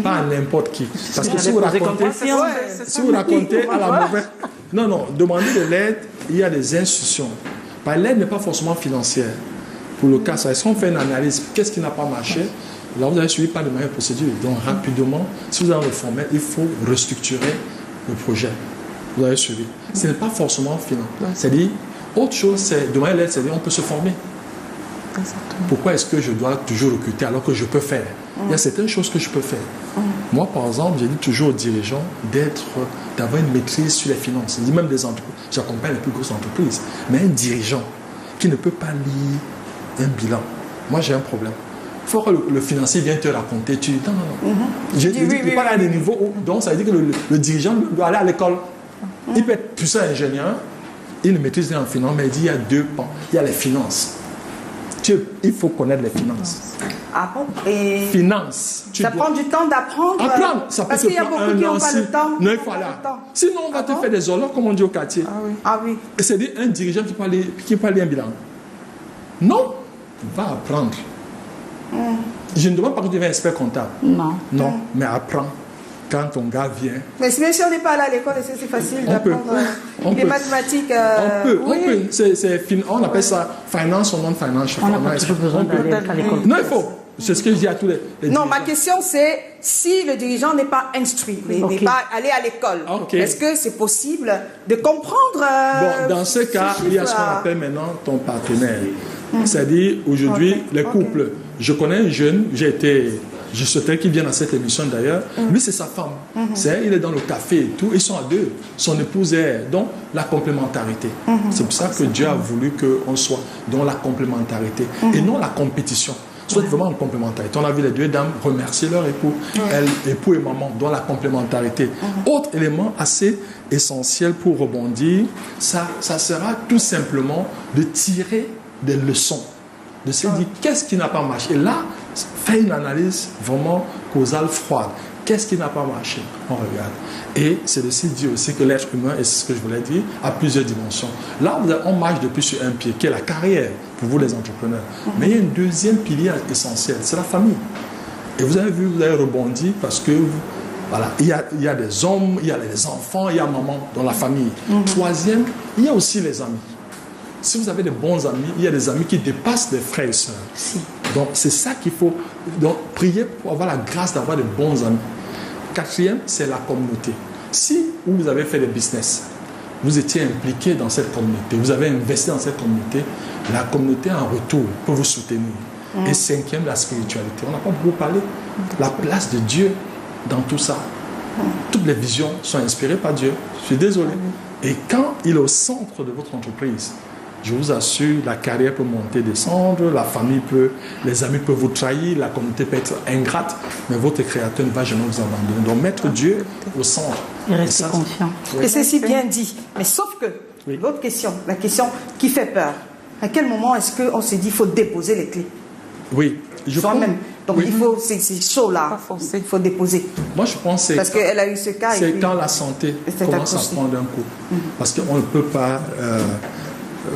Speaker 4: Pas à n'importe qui. Parce que si vous racontez à la mauvaise... Non, demander de l'aide, il y a des institutions. L'aide n'est pas forcément financière. Pour le cas, est-ce qu'on fait une analyse? Qu'est-ce qui n'a pas marché? Là, vous avez suivi pas de meilleure procédure. Donc, rapidement, si vous avez le formel, il faut restructurer le projet. Vous avez suivi. Ce n'est pas forcément financier. C'est-à-dire, autre chose, c'est demander l'aide, c'est-à-dire on peut se former. Exactement. Pourquoi est-ce que je dois toujours recruter alors que je peux faire? Il y a certaines choses que je peux faire. Moi, par exemple, j'ai dit toujours aux dirigeants d'avoir une maîtrise sur les finances. Je dis même des entreprises. J'accompagne les plus grosses entreprises. Mais un dirigeant qui ne peut pas lire un bilan, moi j'ai un problème. Il faut que le financier vienne te raconter. Tu dis non. Je dis pas à des niveaux où, donc ça veut dire que le dirigeant doit aller à l'école. Il peut être puissant ingénieur, il ne maîtrise rien en finance, mais il dit il y a deux pans. Il y a les finances. Il faut connaître les finances.
Speaker 1: Ah bon? Et
Speaker 4: finances.
Speaker 1: Ça prend du temps d'apprendre.
Speaker 4: Apprendre, ça peut
Speaker 1: parce qu'il y a beaucoup qui n'ont pas le temps.
Speaker 4: Non, il faut aller. Sinon, on va te faire des horloges, comme on dit au quartier.
Speaker 1: Ah oui.
Speaker 4: Et c'est un dirigeant qui peut aller un bilan. Non, va apprendre. Je ne demande pas que tu deviens expert comptable. Non, mais apprends. Quand ton gars vient. Mais
Speaker 1: même si on n'est pas allé à l'école, c'est facile d'apprendre les mathématiques.
Speaker 4: On peut. On appelle ça finance ou non-financial.
Speaker 2: On n'a pas toujours besoin d'aller à l'école.
Speaker 4: Non, il faut. C'est ce que je dis à tous les
Speaker 1: non, ma question c'est si le dirigeant n'est pas instruit, n'est pas allé à l'école, est-ce que c'est possible de comprendre
Speaker 4: bon, dans ce cas, il y a ce qu'on appelle maintenant ton partenaire. C'est-à-dire, aujourd'hui, les couples. Je connais un jeune, je souhaitais qu'il vienne à cette émission d'ailleurs. Lui, c'est sa femme. Il est dans le café et tout. Ils sont à deux. Son épouse est. Donc, la complémentarité. C'est pour ça que Dieu a voulu qu'on soit dans la complémentarité et non la compétition. Soit vraiment en complémentarité. On a vu les deux dames remercier leur époux, époux et maman, dans la complémentarité. Autre élément assez essentiel pour rebondir, ça sera tout simplement de tirer des leçons. De se dire qu'est-ce qui n'a pas marché. Et là, faire une analyse vraiment causale froide. Qu'est-ce qui n'a pas marché? On regarde. Et c'est de se dire aussi que l'être humain, et c'est ce que je voulais dire, a plusieurs dimensions. Là, on marche depuis sur un pied, qui est la carrière, pour vous les entrepreneurs. Mais il y a un deuxième pilier essentiel, c'est la famille. Et vous avez vu, vous avez rebondi parce que, voilà, il y a des hommes, il y a les enfants, il y a maman dans la famille. Troisième, il y a aussi les amis. Si vous avez des bons amis, il y a des amis qui dépassent les frères et sœurs. Donc, c'est ça qu'il faut. Donc, prier pour avoir la grâce d'avoir de bons amis. Quatrième, c'est la communauté. Si vous avez fait des business, vous étiez impliqué dans cette communauté, vous avez investi dans cette communauté, la communauté en retour peut vous soutenir. Et cinquième, la spiritualité. On n'a pas beaucoup parlé. La place de Dieu dans tout ça. Toutes les visions sont inspirées par Dieu. Je suis désolé. Et quand il est au centre de votre entreprise, je vous assure, la carrière peut monter, descendre, la famille peut, les amis peuvent vous trahir, la communauté peut être ingrate, mais votre créateur ne va jamais vous abandonner. Donc mettre Dieu au centre.
Speaker 2: Et rester confiant.
Speaker 1: Et c'est si bien dit. Mais sauf que, l'autre question, la question qui fait peur, à quel moment est-ce qu'on se dit qu'il faut déposer les clés?
Speaker 4: Oui.
Speaker 1: Soi-même. Donc il faut, c'est chaud là, il faut déposer.
Speaker 4: Moi je pense que
Speaker 1: parce qu'elle a eu ce cas.
Speaker 4: C'est quand la santé commence à prendre un coup. Parce qu'on ne peut pas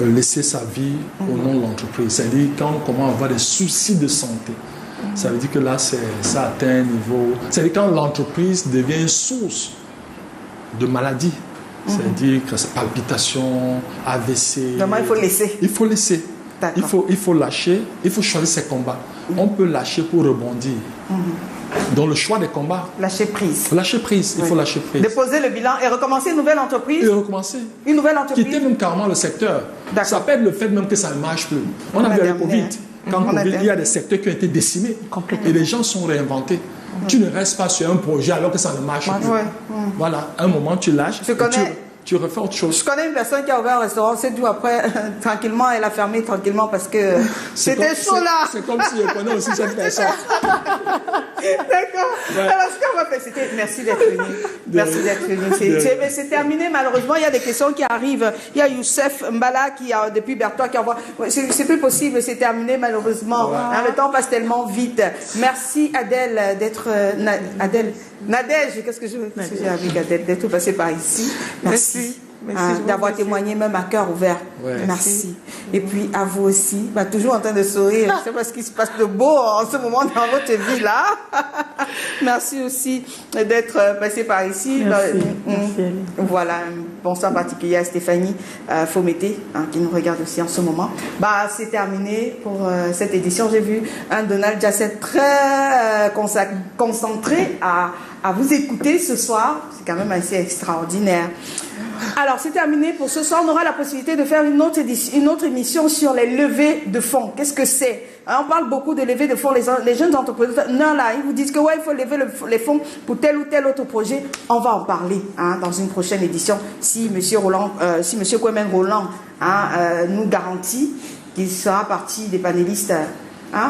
Speaker 4: laisser sa vie au nom de l'entreprise. C'est-à-dire quand on commence à avoir des soucis de santé. Ça veut dire que là, ça atteint un niveau... C'est-à-dire quand l'entreprise devient une source de maladie. C'est-à-dire que c'est palpitations, AVC...
Speaker 1: Vraiment, il faut laisser.
Speaker 4: Il faut laisser. Il faut lâcher, il faut choisir ses combats. On peut lâcher pour rebondir. Dans le choix des combats.
Speaker 1: Lâcher prise.
Speaker 4: Lâcher prise, il faut lâcher prise.
Speaker 1: Déposer le bilan et recommencer une nouvelle entreprise.
Speaker 4: Et recommencer.
Speaker 1: Une nouvelle entreprise.
Speaker 4: Quitter même carrément le secteur. Ça peut être le fait même que ça ne marche plus. On a vu avec Covid. Quand Covid, il y a des secteurs qui ont été décimés. Et les gens sont réinventés. Tu ne restes pas sur un projet alors que ça ne marche plus. Voilà, un moment tu lâches. Tu refais autre chose.
Speaker 1: Je connais une personne qui a ouvert un restaurant, 7 jours après, tranquillement, elle a fermé tranquillement parce que c'était chaud là.
Speaker 4: C'est comme si je connais aussi cette personne.
Speaker 1: D'accord.
Speaker 4: Ouais.
Speaker 1: Alors, ce qu'on va faire, c'était merci d'être venu. Merci d'être venu. C'est terminé, malheureusement. Il y a des questions qui arrivent. Il y a Youssef Mbala qui a, depuis Bertois, qui envoie. C'est plus possible, c'est terminé, malheureusement. Hein, le temps passe tellement vite. Merci, Adèle, d'être. Nadège, qu'est-ce que j'ai avec Adèle, d'être passé par ici. Merci. D'avoir témoigné même à cœur ouvert. Ouais. Merci. Et puis à vous aussi, toujours en train de sourire. Je sais pas ce qui se passe de beau en ce moment dans votre vie là. Merci aussi d'être passé par ici.
Speaker 2: Merci.
Speaker 1: Voilà, un bonsoir particulier à Stéphanie Fomété, qui nous regarde aussi en ce moment. C'est terminé pour cette édition. J'ai vu un Donald Jacet très concentré à vous écouter ce soir. C'est quand même assez extraordinaire. Alors, c'est terminé pour ce soir. On aura la possibilité de faire une autre émission sur les levées de fonds. Qu'est-ce que c'est? On parle beaucoup de levées de fonds. Les jeunes entrepreneurs, ils vous disent que il faut lever les fonds pour tel ou tel autre projet. On va en parler dans une prochaine édition. Si M. Kwame Roland nous garantit qu'il sera partie des panélistes.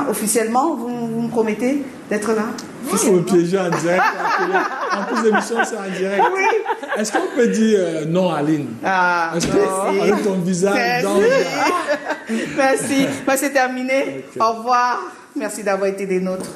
Speaker 1: Officiellement, vous me promettez d'être là?
Speaker 4: Vous me piégez en direct. En plus, l'émission, c'est en direct.
Speaker 1: Oui.
Speaker 4: Est-ce qu'on peut dire non, Aline? Est-ce que avec ton visage dans
Speaker 1: Merci. C'est terminé. Okay. Au revoir. Merci d'avoir été des nôtres.